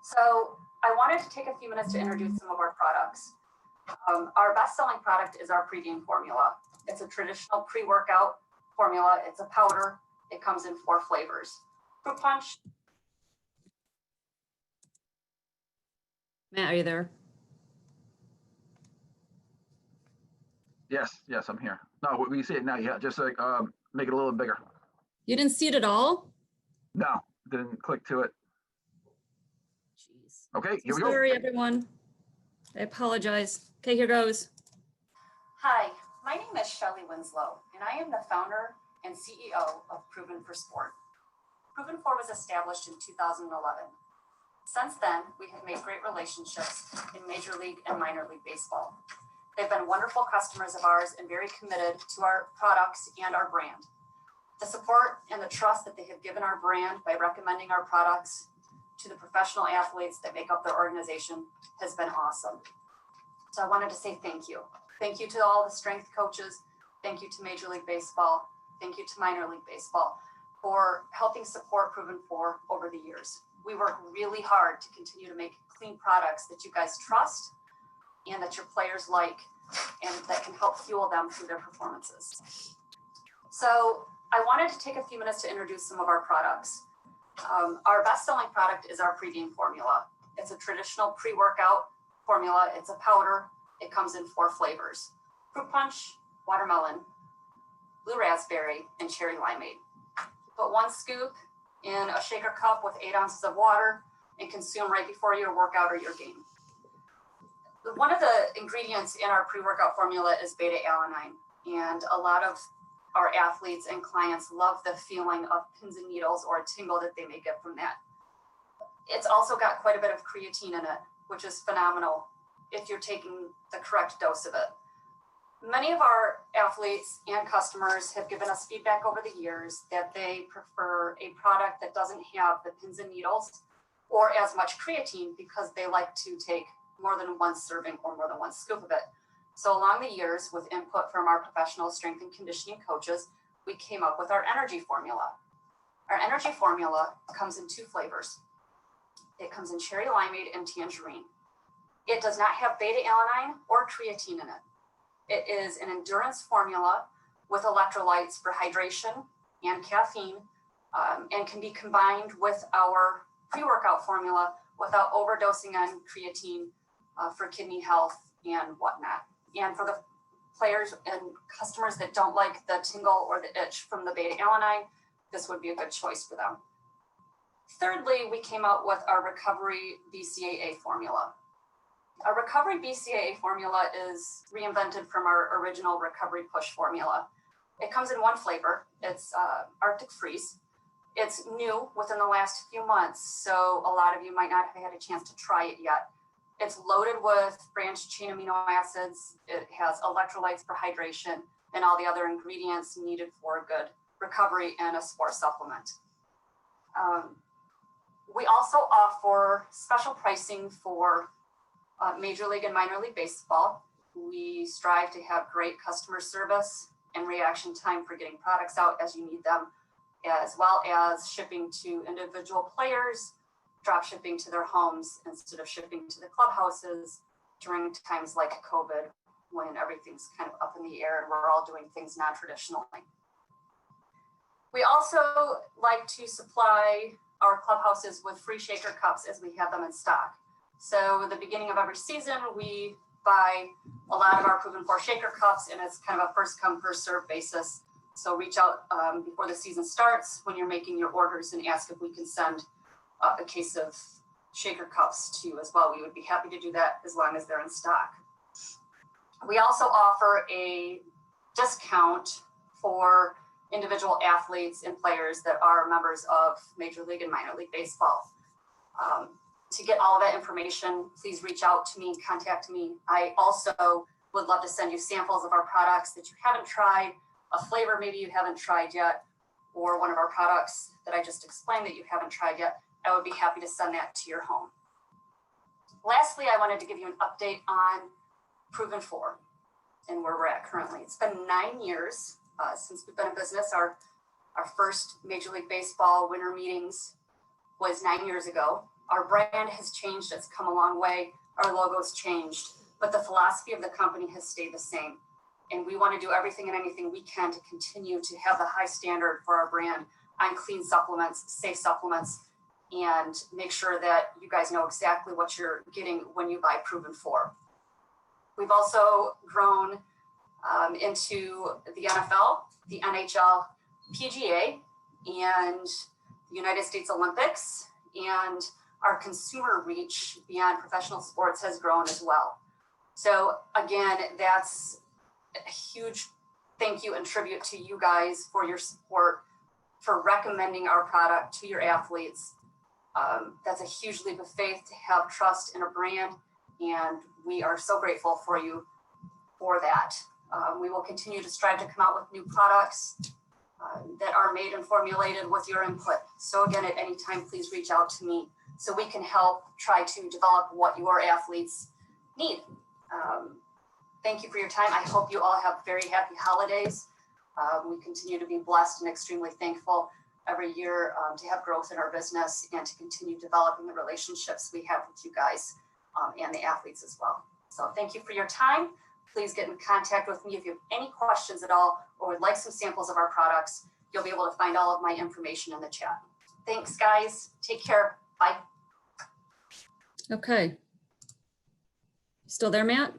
So I wanted to take a few minutes to introduce some of our products. Our best-selling product is our Pregame Formula. It's a traditional pre-workout formula. It's a powder. It comes in 4 flavors. Fruit punch. Matt, are you there? Yes, I'm here. No, we see it now. Yeah, just like make it a little bigger. You didn't see it at all? No, didn't click to it. Jeez. Okay, here we go. Sorry, everyone. I apologize. Okay, here goes. Hi, my name is Shelley Winslow, and I am the founder and CEO of Proven for Sport. Proven for was established in 2011. Since then, we have made great relationships in Major League and Minor League Baseball. They've been wonderful customers of ours and very committed to our products and our brand. The support and the trust that they have given our brand by recommending our products to the professional athletes that make up their organization has been awesome. So I wanted to say thank you. Thank you to all the strength coaches. Thank you to Major League Baseball. Thank you to Minor League Baseball for helping support Proven for over the years. We work really hard to continue to make clean products that you guys trust and that your players like, and that can help fuel them through their performances. So I wanted to take a few minutes to introduce some of our products. Our best-selling product is our Pregame Formula. It's a traditional pre-workout formula. It's a powder. It comes in 4 flavors: fruit punch, watermelon, blue raspberry, and cherry limeade. Put 1 scoop in a shaker cup with 8 ounces of water and consume right before your workout or your game. One of the ingredients in our pre-workout formula is beta-alanine, and a lot of our athletes and clients love the feeling of pins and needles or a tingle that they may get from that. It's also got quite a bit of creatine in it, which is phenomenal if you're taking the correct dose of it. Many of our athletes and customers have given us feedback over the years that they prefer a product that doesn't have the pins and needles or as much creatine because they like to take more than 1 serving or more than 1 scoop of it. So along the years, with input from our professional strength and conditioning coaches, we came up with our energy formula. Our energy formula comes in 2 flavors. It comes in cherry limeade and tangerine. It does not have beta-alanine or creatine in it. It is an endurance formula with electrolytes for hydration and caffeine, and can be combined with our pre-workout formula without overdosing on creatine for kidney health and whatnot. And for the players and customers that don't like the tingle or the itch from the beta-alanine, this would be a good choice for them. Thirdly, we came out with our Recovery BCAA formula. Our Recovery BCAA formula is reinvented from our original Recovery Push formula. It comes in 1 flavor. It's Arctic Freeze. It's new within the last few months, so a lot of you might not have had a chance to try it yet. It's loaded with branched chain amino acids. It has electrolytes for hydration and all the other ingredients needed for a good recovery and a sport supplement. We also offer special pricing for Major League and Minor League Baseball. We strive to have great customer service and reaction time for getting products out as you need them, as well as shipping to individual players, drop shipping to their homes instead of shipping to the clubhouses during times like COVID, when everything's kind of up in the air and we're all doing things non-traditionally. We also like to supply our clubhouses with free shaker cups as we have them in stock. So at the beginning of every season, we buy a lot of our Proven for shaker cups, and it's kind of a first come, first serve basis. So reach out before the season starts when you're making your orders and ask if we can send a case of shaker cups to you as well. We would be happy to do that as long as they're in stock. We also offer a discount for individual athletes and players that are members of Major League and Minor League Baseball. To get all of that information, please reach out to me, contact me. I also would love to send you samples of our products that you haven't tried, a flavor maybe you haven't tried yet, or one of our products that I just explained that you haven't tried yet. I would be happy to send that to your home. Lastly, I wanted to give you an update on Proven for and where we're at currently. It's been 9 years since we've been in business. Our Our first Major League Baseball winter meetings was 9 years ago. Our brand has changed, it's come a long way. Our logo's changed, but the philosophy of the company has stayed the same. And we want to do everything and anything we can to continue to have the high standard for our brand on clean supplements, safe supplements, and make sure that you guys know exactly what you're getting when you buy Proven 4. We've also grown into the NFL, the NHL, PGA, and the United States Olympics, and our consumer reach beyond professional sports has grown as well. So again, that's a huge thank you and tribute to you guys for your support, for recommending our product to your athletes. That's a huge leap of faith to have trust in a brand, and we are so grateful for you for that. We will continue to strive to come out with new products that are made and formulated with your input. So again, at any time, please reach out to me so we can help try to develop what your athletes need. Thank you for your time. I hope you all have very happy holidays. We continue to be blessed and extremely thankful every year to have growth in our business and to continue developing the relationships we have with you guys and the athletes as well. So thank you for your time. Please get in contact with me if you have any questions at all or would like some samples of our products. You'll be able to find all of my information in the chat. Thanks, guys. Take care. Bye. Okay. Still there, Matt?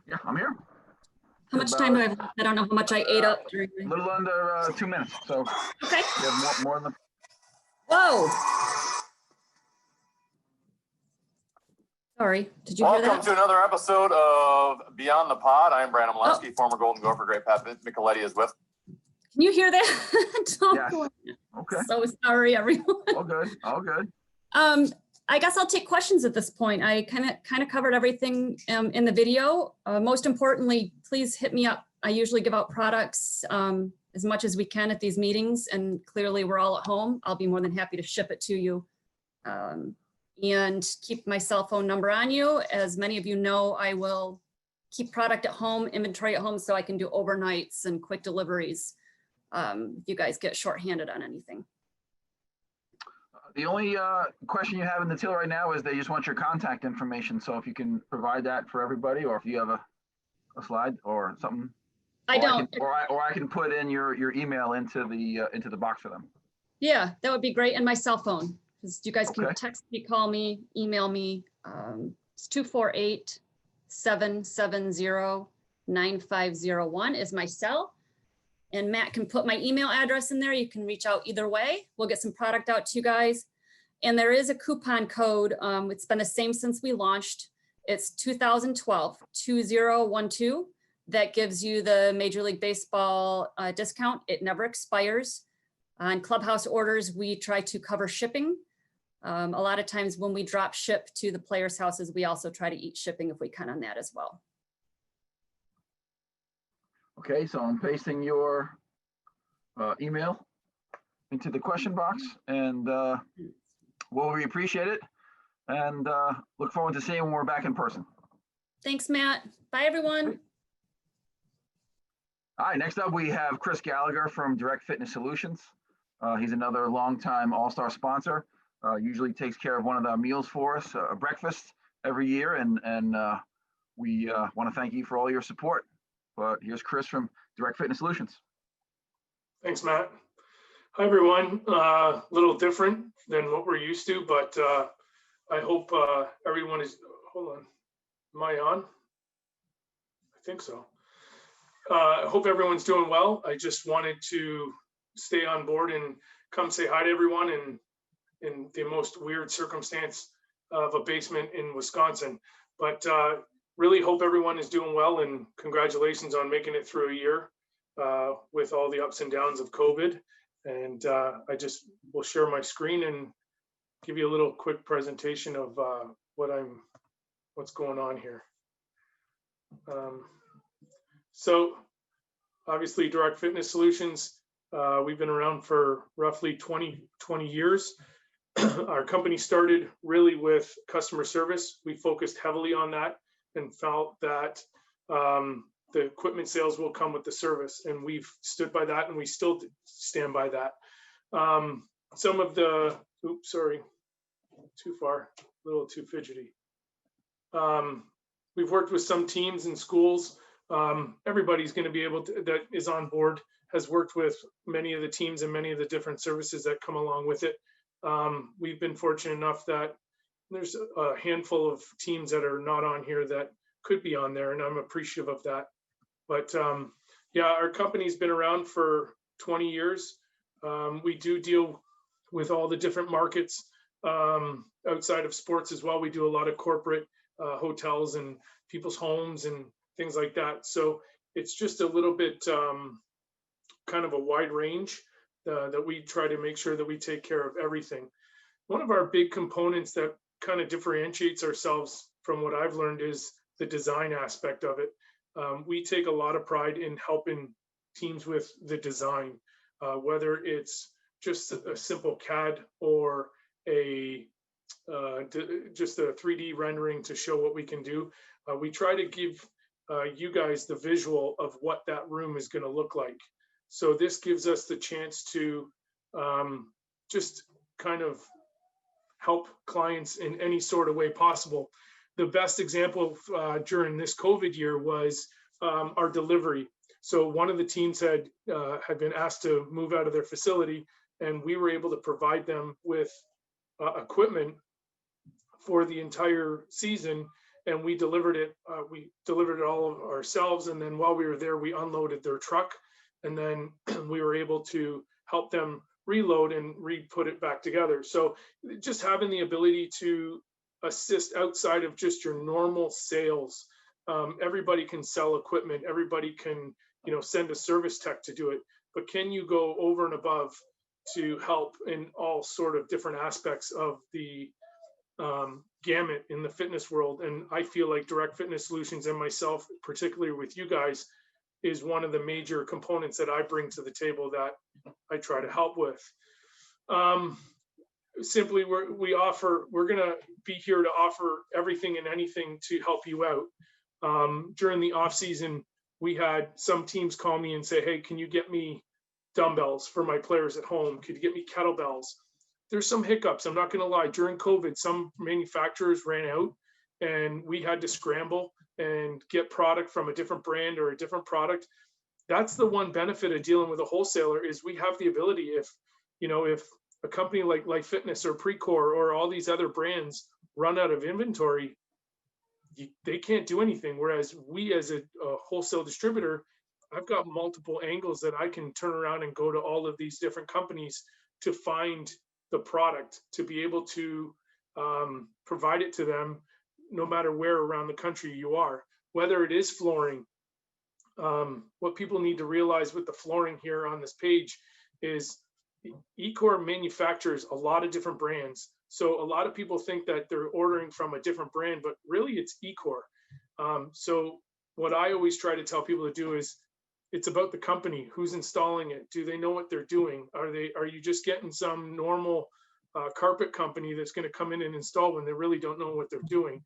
Yeah, I'm here. How much time do I have? I don't know how much I ate up during A little under 2 minutes, so Okay. you have more than. Whoa. Sorry, did you hear Welcome that? to another episode of Beyond the Pod. I'm Brandon Molesky, former Golden Gopher. Great Pat Micheletti is with. Can you hear that? Yes. Okay. So sorry, everyone. All good. All good. I guess I'll take questions at this point. I kind of covered everything in the video. Most importantly, please hit me up. I usually give out products as much as we can at these meetings, and clearly we're all at home. I'll be more than happy to ship it to you. And keep my cell phone number on you. As many of you know, I will keep product at home, inventory at home, so I can do overnights and quick deliveries if you guys get shorthanded on anything. The only question you have in the till right now is they just want your contact information. So if you can provide that for everybody, or if you have a slide or something. I don't. Or I can put in your email into the box for them. Yeah, that would be great. And my cell phone, because you guys can Okay. text me, call me, email me. It's 248-770-9501 is my cell. And Matt can put my email address in there. You can reach out either way. We'll get some product out to you guys. And there is a coupon code. It's been the same since we launched. It's 2012, 2012. That gives you the Major League Baseball discount. It never expires. On Clubhouse orders, we try to cover shipping. A lot of times when we drop ship to the players' houses, we also try to eat shipping if we can on that as well. Okay, so I'm pasting your email into the question box, and we appreciate it, and look forward to seeing when we're back in person. Thanks, Matt. Bye, everyone. All right, next up we have Chris Gallagher from Direct Fitness Solutions. He's another longtime all-star sponsor. Usually takes care of one of the meals for us, a breakfast every year, and we want to thank you for all your support. But here's Chris from Direct Fitness Solutions. Thanks, Matt. Hi, everyone. A little different than what we're used to, but I hope everyone is, hold on, am I on? I think so. I hope everyone's doing well. I just wanted to stay on board and come say hi to everyone in the most weird circumstance of a basement in Wisconsin. But really hope everyone is doing well, and congratulations on making it through a year with all the ups and downs of COVID. And I just will share my screen and give you a little quick presentation of what's going on here. So obviously Direct Fitness Solutions, we've been around for roughly 20 years. Our company started really with customer service. We focused heavily on that and felt that the equipment sales will come with the service, and we've stood by that, and we still stand by that. Some of the, oops, sorry, too far, a little too fidgety. We've worked with some teams and schools. Everybody's going to be able to, that is on board, has worked with many of the teams and many of the different services that come along with it. We've been fortunate enough that there's a handful of teams that are not on here that could be on there, and I'm appreciative of that. But yeah, our company's been around for 20 years. We do deal with all the different markets outside of sports as well. We do a lot of corporate hotels and people's homes and things like that. So it's just a little bit kind of a wide range that we try to make sure that we take care of everything. One of our big components that kind of differentiates ourselves from what I've learned is the design aspect of it. We take a lot of pride in helping teams with the design, whether it's just a simple CAD or just a 3D rendering to show what we can do. We try to give you guys the visual of what that room is going to look like. So this gives us the chance to just kind of help clients in any sort of way possible. The best example during this COVID year was our delivery. So one of the teams had been asked to move out of their facility, and we were able to provide them with equipment for the entire season, and we delivered it. We delivered it all of ourselves, and then while we were there, we unloaded their truck, and then we were able to help them reload and re-put it back together. So just having the ability to assist outside of just your normal sales. Everybody can sell equipment. Everybody can, send a service tech to do it. But can you go over and above to help in all sort of different aspects of the gamut in the fitness world? And I feel like Direct Fitness Solutions and myself, particularly with you guys, is one of the major components that I bring to the table that I try to help with. Simply, we're going to be here to offer everything and anything to help you out. During the off season, we had some teams call me and say, hey, can you get me dumbbells for my players at home? Could you get me kettlebells? There's some hiccups. I'm not going to lie. During COVID, some manufacturers ran out and we had to scramble and get product from a different brand or a different product. That's the one benefit of dealing with a wholesaler is we have the ability, if a company like Life Fitness or Precor or all these other brands run out of inventory, they can't do anything. Whereas we as a wholesale distributor, I've got multiple angles that I can turn around and go to all of these different companies to find the product, to be able to provide it to them no matter where around the country you are. Whether it is flooring, what people need to realize with the flooring here on this page is Ecor manufactures a lot of different brands. So a lot of people think that they're ordering from a different brand, but really it's Ecor. So what I always try to tell people to do is it's about the company, who's installing it. Do they know what they're doing? Are you just getting some normal carpet company that's going to come in and install when they really don't know what they're doing?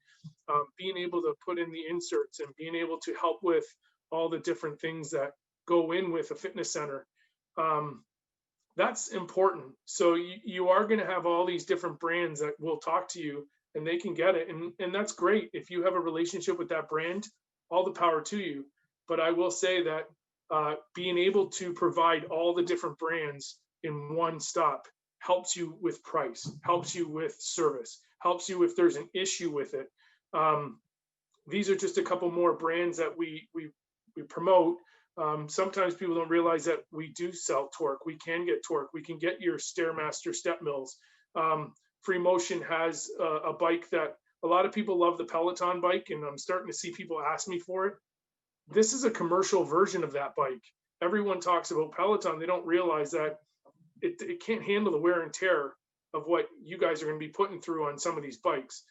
Being able to put in the inserts and being able to help with all the different things that go in with a fitness center. That's important. So you are going to have all these different brands that will talk to you and they can get it. And that's great. If you have a relationship with that brand, all the power to you. But I will say that being able to provide all the different brands in one stop helps you with price, helps you with service, helps you if there's an issue with it. These are just a couple more brands that we promote. Sometimes people don't realize that we do sell torque. We can get torque. We can get your Stairmaster step mills. Free Motion has a bike that a lot of people love, the Peloton bike, and I'm starting to see people ask me for it. This is a commercial version of that bike. Everyone talks about Peloton. They don't realize that it can't handle the wear and tear of what you guys are going to be putting through on some of these bikes.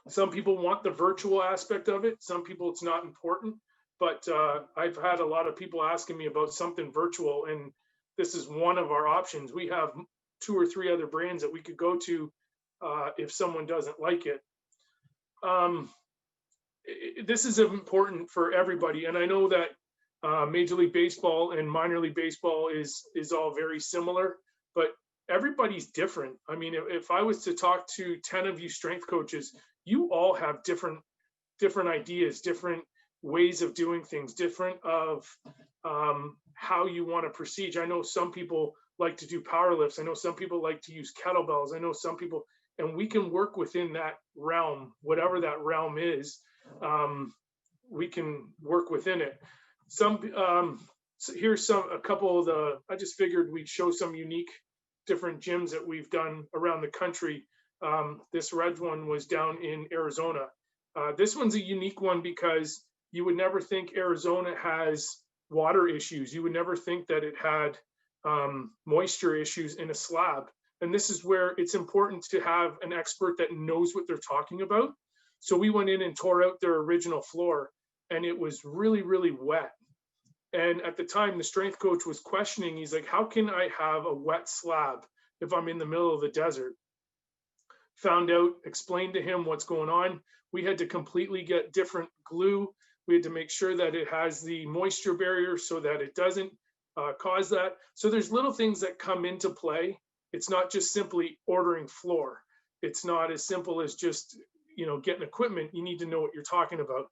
Some people want the virtual aspect of it. Some people, it's not important. But I've had a lot of people asking me about something virtual, and this is one of our options. We have 2 or 3 other brands that we could go to if someone doesn't like it. this is important for everybody. And I know that Major League Baseball and minor league baseball is all very similar, but everybody's different. I mean, if I was to talk to 10 of you strength coaches, you all have different ideas, different ways of doing things, different of how you want to proceed. I know some people like to do power lifts. I know some people like to use kettlebells. I know some people, and we can work within that realm, whatever that realm is. We can work within it. So here's a couple of I just figured we'd show some unique different gyms that we've done around the country. This red one was down in Arizona. This one's a unique one because you would never think Arizona has water issues. You would never think that it had moisture issues in a slab. And this is where it's important to have an expert that knows what they're talking about. So we went in and tore out their original floor, and it was really, really wet. And at the time, the strength coach was questioning. He's like, how can I have a wet slab if I'm in the middle of the desert? Found out, explained to him what's going on. We had to completely get different glue. We had to make sure that it has the moisture barrier so that it doesn't cause that. So there's little things that come into play. It's not just simply ordering floor. It's not as simple as just, getting equipment. You need to know what you're talking about.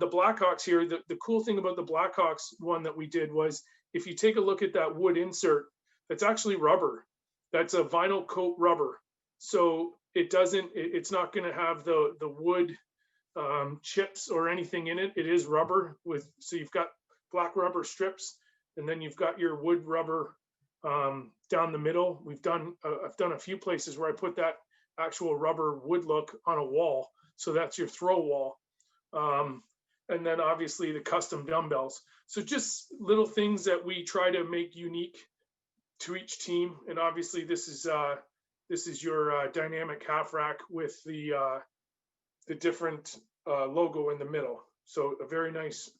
The Blackhawks here, the cool thing about the Blackhawks one that we did was, if you take a look at that wood insert, that's actually rubber. That's a vinyl coat rubber. So it's not going to have the wood chips or anything in it. It is rubber so you've got black rubber strips, and then you've got your wood rubber down the middle. I've done a few places where I put that actual rubber wood look on a wall. So that's your throw wall. And then obviously the custom dumbbells. So just little things that we try to make unique to each team. And obviously this is your dynamic half rack with the different logo in the middle. So a very nice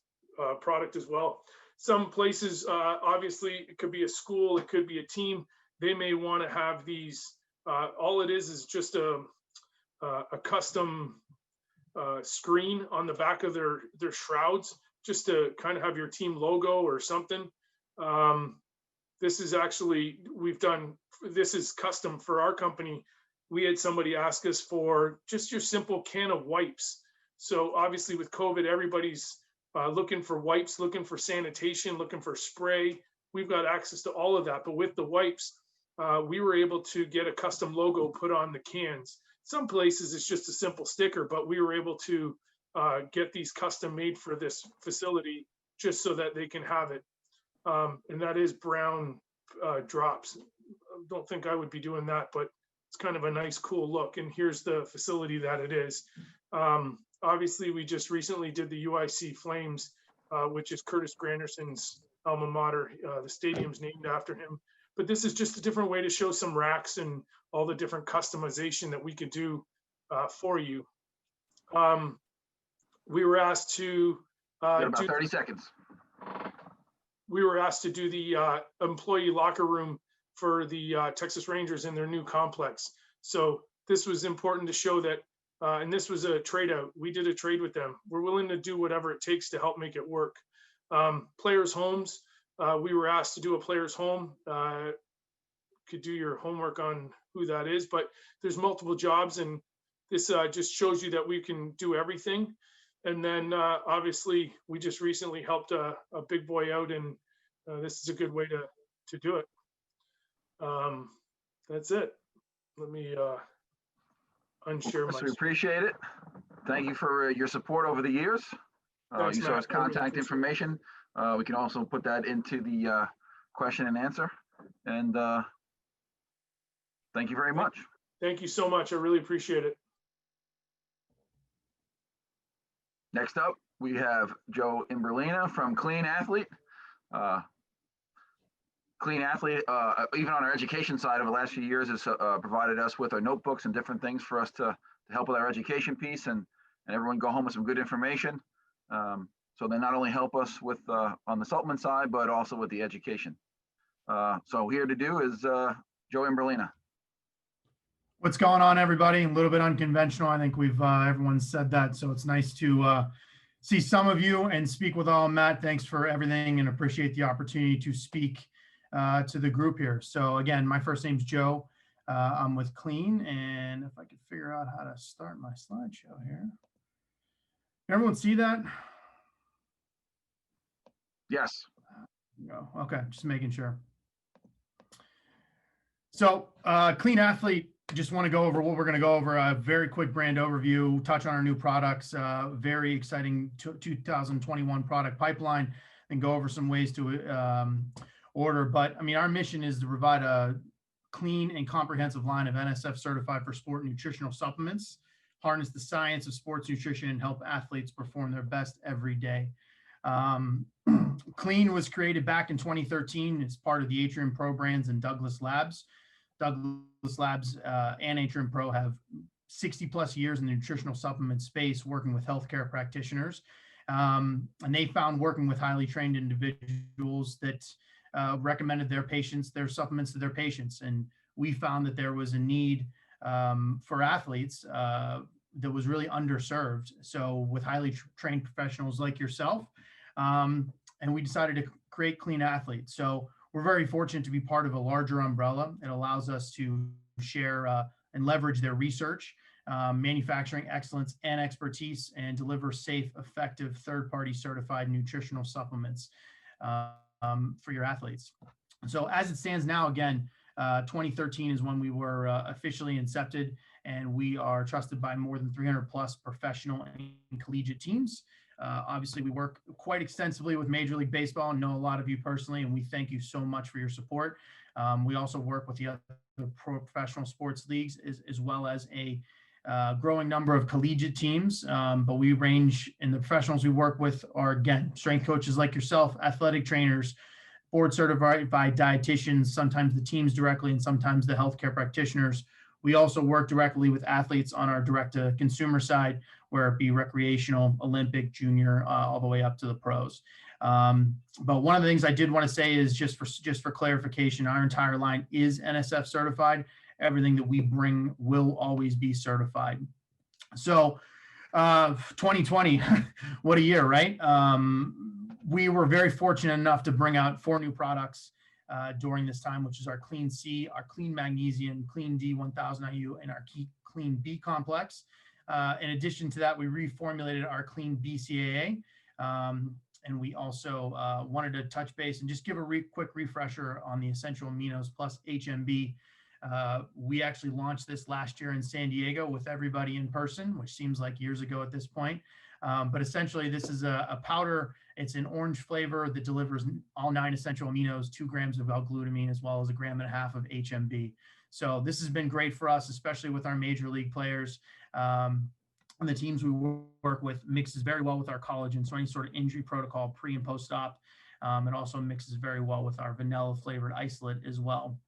product as well. Some places, obviously it could be a school, it could be a team. They may want to have these, all it is just a custom screen on the back of their shrouds, just to kind of have your team logo or something. This is actually, this is custom for our company. We had somebody ask us for just your simple can of wipes. So obviously with COVID, everybody's looking for wipes, looking for sanitation, looking for spray. We've got access to all of that. But with the wipes, we were able to get a custom logo put on the cans. Some places it's just a simple sticker, but we were able to get these custom made for this facility just so that they can have it. And that is brown drops. I don't think I would be doing that, but it's kind of a nice, cool look. And here's the facility that it is. Obviously, we just recently did the UIC Flames, which is Curtis Granderson's alma mater. The stadium's named after him. But this is just a different way to show some racks and all the different customization that we could do for you. We were asked to about 30 seconds. We were asked to do the employee locker room for the Texas Rangers in their new complex. So this was important to show that, and this was a trade out. We did a trade with them. We're willing to do whatever it takes to help make it work. Players' homes. We were asked to do a player's home. Could do your homework on who that is, but there's multiple jobs, and this just shows you that we can do everything. And then obviously we just recently helped a big boy out, and this is a good way to do it. That's it. Let me unshare my. We appreciate it. Thank you for your support over the years. Thanks, you saw his contact information. We can also put that into the question and answer. And thank you very much. Thank you so much. I really appreciate it. Next up, we have Joe Imberlina from Clean Athlete. Clean Athlete, even on our education side over the last few years, has provided us with our notebooks and different things for us to help with our education piece, and everyone go home with some good information. So they not only help us with on the supplement side, but also with the education. So here to do is Joe Imberlina. What's going on, everybody? A little bit unconventional. I think we've everyone said that, so it's nice to see some of you and speak with all. Matt, thanks for everything and appreciate the opportunity to speak to the group here. So again, my first name's Joe. I'm with Clean, and if I could figure out how to start my slideshow here. Can everyone see that? Yes. No. Okay, just making sure. So Clean Athlete, just want to go over what we're going to go over. A very quick brand overview, touch on our new products, very exciting 2021 product pipeline, and go over some ways to order. But I mean, our mission is to provide a clean and comprehensive line of Nsf Certified for Sport nutritional supplements, harness the science of sports nutrition, and help athletes perform their best every day. Clean was created back in 2013 as part of the Atrium Pro brands and Douglas Labs. Douglas Labs and Atrium Pro have 60 plus years in the nutritional supplement space working with healthcare practitioners. And they found working with highly trained individuals that recommended their supplements to their patients. And we found that there was a need for athletes that was really underserved. So with highly trained professionals like yourself, and we decided to create Clean Athlete. So we're very fortunate to be part of a larger umbrella. It allows us to share and leverage their research, manufacturing excellence and expertise, and deliver safe, effective, third-party certified nutritional supplements for your athletes. So as it stands now, again, 2013 is when we were officially incepted, and we are trusted by more than 300 plus professional and collegiate teams. Obviously, we work quite extensively with Major League Baseball and know a lot of you personally, and we thank you so much for your support. We also work with the other professional sports leagues as well as a growing number of collegiate teams, but we range in the professionals we work with are, again, strength coaches like yourself, athletic trainers, board certified dietitians, sometimes the teams directly and sometimes the healthcare practitioners. We also work directly with athletes on our direct-to-consumer side, where it be recreational, Olympic, junior, all the way up to the pros. But one of the things I did want to say is just for clarification, our entire line is NSF certified. Everything that we bring will always be certified. So 2020, what a year, right? We were very fortunate enough to bring out 4 new products during this time, which is our Clean C, our Clean Magnesium, Clean D 1000 IU, and our Clean B complex. In addition to that, we reformulated our Clean Bcaa, and we also wanted to touch base and just give a quick refresher on the essential aminos plus HMB. We actually launched this last year in San Diego with everybody in person, which seems like years ago at this point. But essentially, this is a powder. It's an orange flavor that delivers all 9 essential aminos, 2 grams of L-glutamine, as well as 1.5 grams of HMB. So this has been great for us, especially with our major league players. And the teams we work with mixes very well with our collagen. So any sort of injury protocol, pre and post-op. It also mixes very well with our vanilla flavored isolate as well.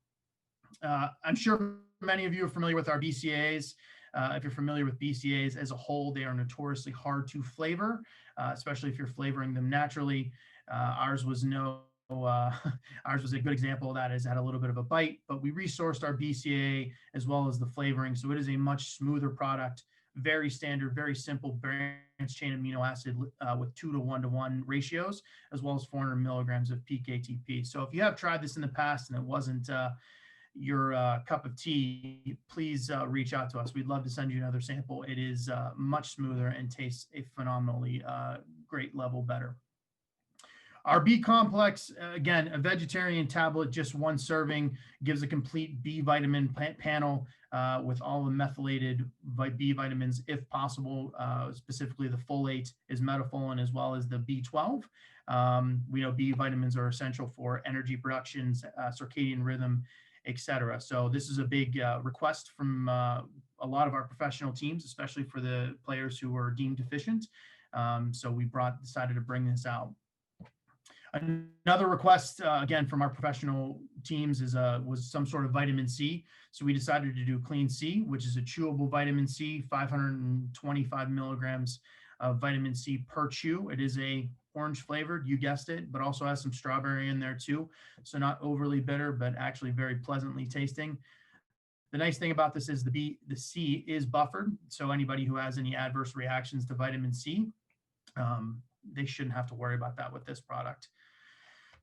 I'm sure many of you are familiar with our BCAAs. If you're familiar with BCAAs as a whole, they are notoriously hard to flavor, especially if you're flavoring them naturally. Ours was a good example of that. It had a little bit of a bite, but we resourced our BCAA as well as the flavoring. So it is a much smoother product, very standard, very simple branched chain amino acid with 2 to 1-to-1 ratios, as well as 400 milligrams of PKTP. So if you have tried this in the past and it wasn't your cup of tea, please reach out to us. We'd love to send you another sample. It is much smoother and tastes a phenomenally great level better. Our B complex, again, a vegetarian tablet, just 1 serving, gives a complete B vitamin panel with all the methylated B vitamins, if possible. Specifically, the folate is metafolin as well as the B12. We know B vitamins are essential for energy production, circadian rhythm, etc. So this is a big request from a lot of our professional teams, especially for the players who are deemed deficient. So we decided to bring this out. Another request, again, from our professional teams was some sort of vitamin C. So we decided to do Clean C, which is a chewable vitamin C, 525 milligrams of vitamin C per chew. It is a orange flavored, you guessed it, but also has some strawberry in there too. So not overly bitter, but actually very pleasantly tasting. The nice thing about this is the C is buffered. So anybody who has any adverse reactions to vitamin C, they shouldn't have to worry about that with this product.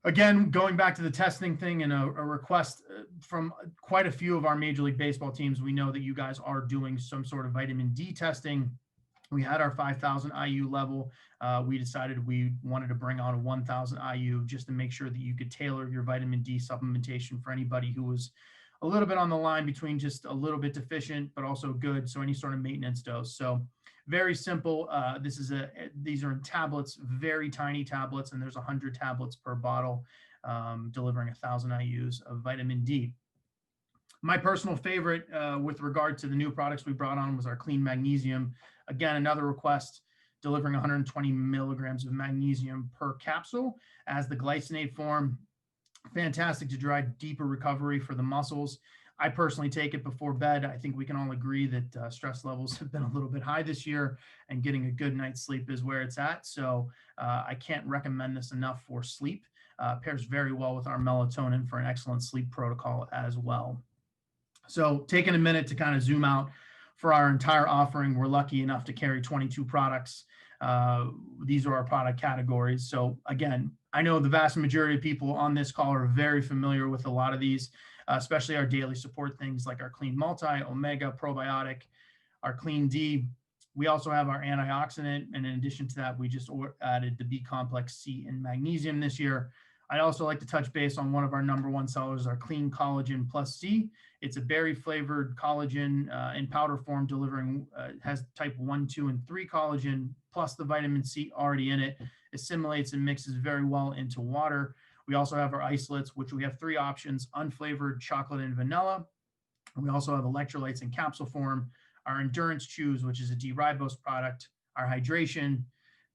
Again, going back to the testing thing and a request from quite a few of our Major League Baseball teams, we know that you guys are doing some sort of vitamin D testing. We had our 5,000 IU level. We decided we wanted to bring on a 1,000 IU just to make sure that you could tailor your vitamin D supplementation for anybody who was a little bit on the line between just a little bit deficient, but also good. So any sort of maintenance dose. So very simple. These are in tablets, very tiny tablets, and there's 100 tablets per bottle, delivering 1,000 IUs of vitamin D. My personal favorite with regard to the new products we brought on was our clean magnesium. Again, another request, delivering 120 milligrams of magnesium per capsule as the glycinate form. Fantastic to drive deeper recovery for the muscles. I personally take it before bed. I think we can all agree that stress levels have been a little bit high this year, and getting a good night's sleep is where it's at. So I can't recommend this enough for sleep. Pairs very well with our melatonin for an excellent sleep protocol as well. So taking a minute to kind of zoom out for our entire offering, we're lucky enough to carry 22 products. These are our product categories. So again, I know the vast majority of people on this call are very familiar with a lot of these, especially our daily support things like our Clean Multi, Omega, Probiotic, our Clean D. We also have our antioxidant. And in addition to that, we just added the B complex C and magnesium this year. I'd also like to touch base on one of our #1 sellers, our Clean Collagen Plus C. It's a berry flavored collagen in powder form, delivering, has type 1, 2, and 3 collagen, plus the vitamin C already in it. Assimilates and mixes very well into water. We also have our isolates, which we have 3 options: unflavored, chocolate, and vanilla. And we also have electrolytes in capsule form, our endurance chews, which is a D-ribose product, our hydration.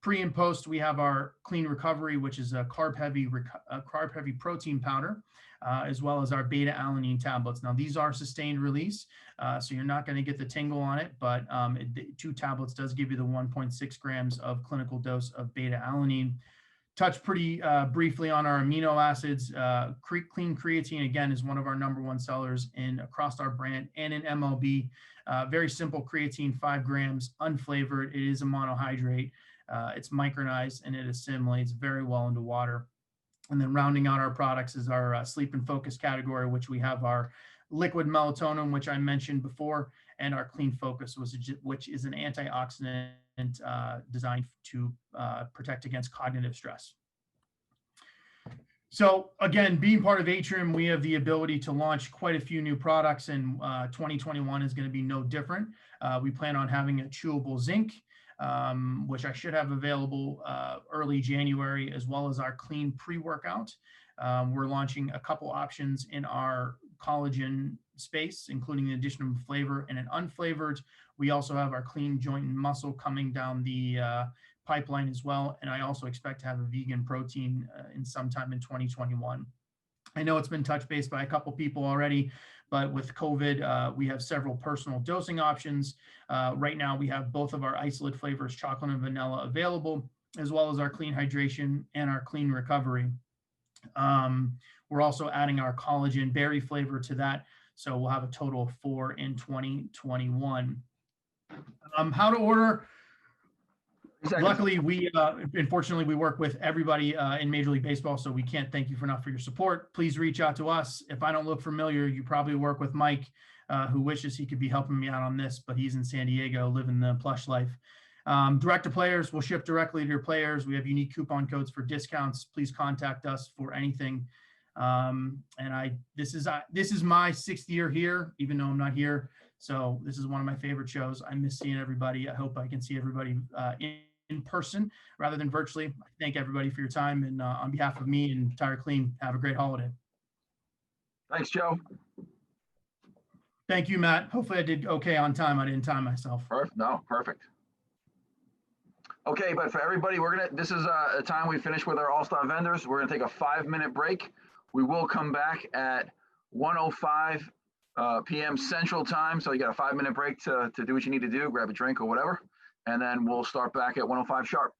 Pre and post, we have our clean recovery, which is a carb-heavy protein powder, as well as our beta-alanine tablets. Now, these are sustained release, so you're not going to get the tingle on it, but 2 tablets does give you the 1.6 grams of clinical dose of beta-alanine. Touch pretty briefly on our amino acids. Clean creatine, again, is one of our #1 sellers across our brand and in MLB. Very simple creatine, 5 grams, unflavored. It is a monohydrate. It's micronized and it assimilates very well into water. And then rounding out our products is our sleep and focus category, which we have our liquid melatonin, which I mentioned before, and our clean focus, which is an antioxidant designed to protect against cognitive stress. So again, being part of Atrium, we have the ability to launch quite a few new products, and 2021 is going to be no different. We plan on having a chewable zinc, which I should have available early January, as well as our clean pre-workout. We're launching a couple options in our collagen space, including the addition of flavor and an unflavored. We also have our clean joint and muscle coming down the pipeline as well. And I also expect to have a vegan protein in sometime in 2021. I know it's been touched base by a couple people already, but with COVID, we have several personal dosing options. Right now, we have both of our isolate flavors, chocolate and vanilla, available, as well as our clean hydration and our clean recovery. We're also adding our collagen berry flavor to that. So we'll have a total of 4 in 2021. How to order. Luckily, unfortunately, we work with everybody in Major League Baseball, so we can't thank you enough for your support. Please reach out to us. If I don't look familiar, you probably work with Mike, who wishes he could be helping me out on this, but he's in San Diego living the plush life. Direct to players, we'll ship directly to your players. We have unique coupon codes for discounts. Please contact us for anything. This is my 6th year here, even though I'm not here. So this is one of my favorite shows. I miss seeing everybody. I hope I can see everybody in person rather than virtually. I thank everybody for your time, and on behalf of me and Tire Clean, have a great holiday. Thanks, Joe. Thank you, Matt. Hopefully I did okay on time. I didn't time myself. No, perfect. Okay, but for everybody, this is a time we finish with our all-star vendors. We're gonna take a 5-minute break. We will come back at 1:05 p.m. Central Time. So you got a 5-minute break to do what you need to do, grab a drink or whatever. And then we'll start back at 1:05 sharp.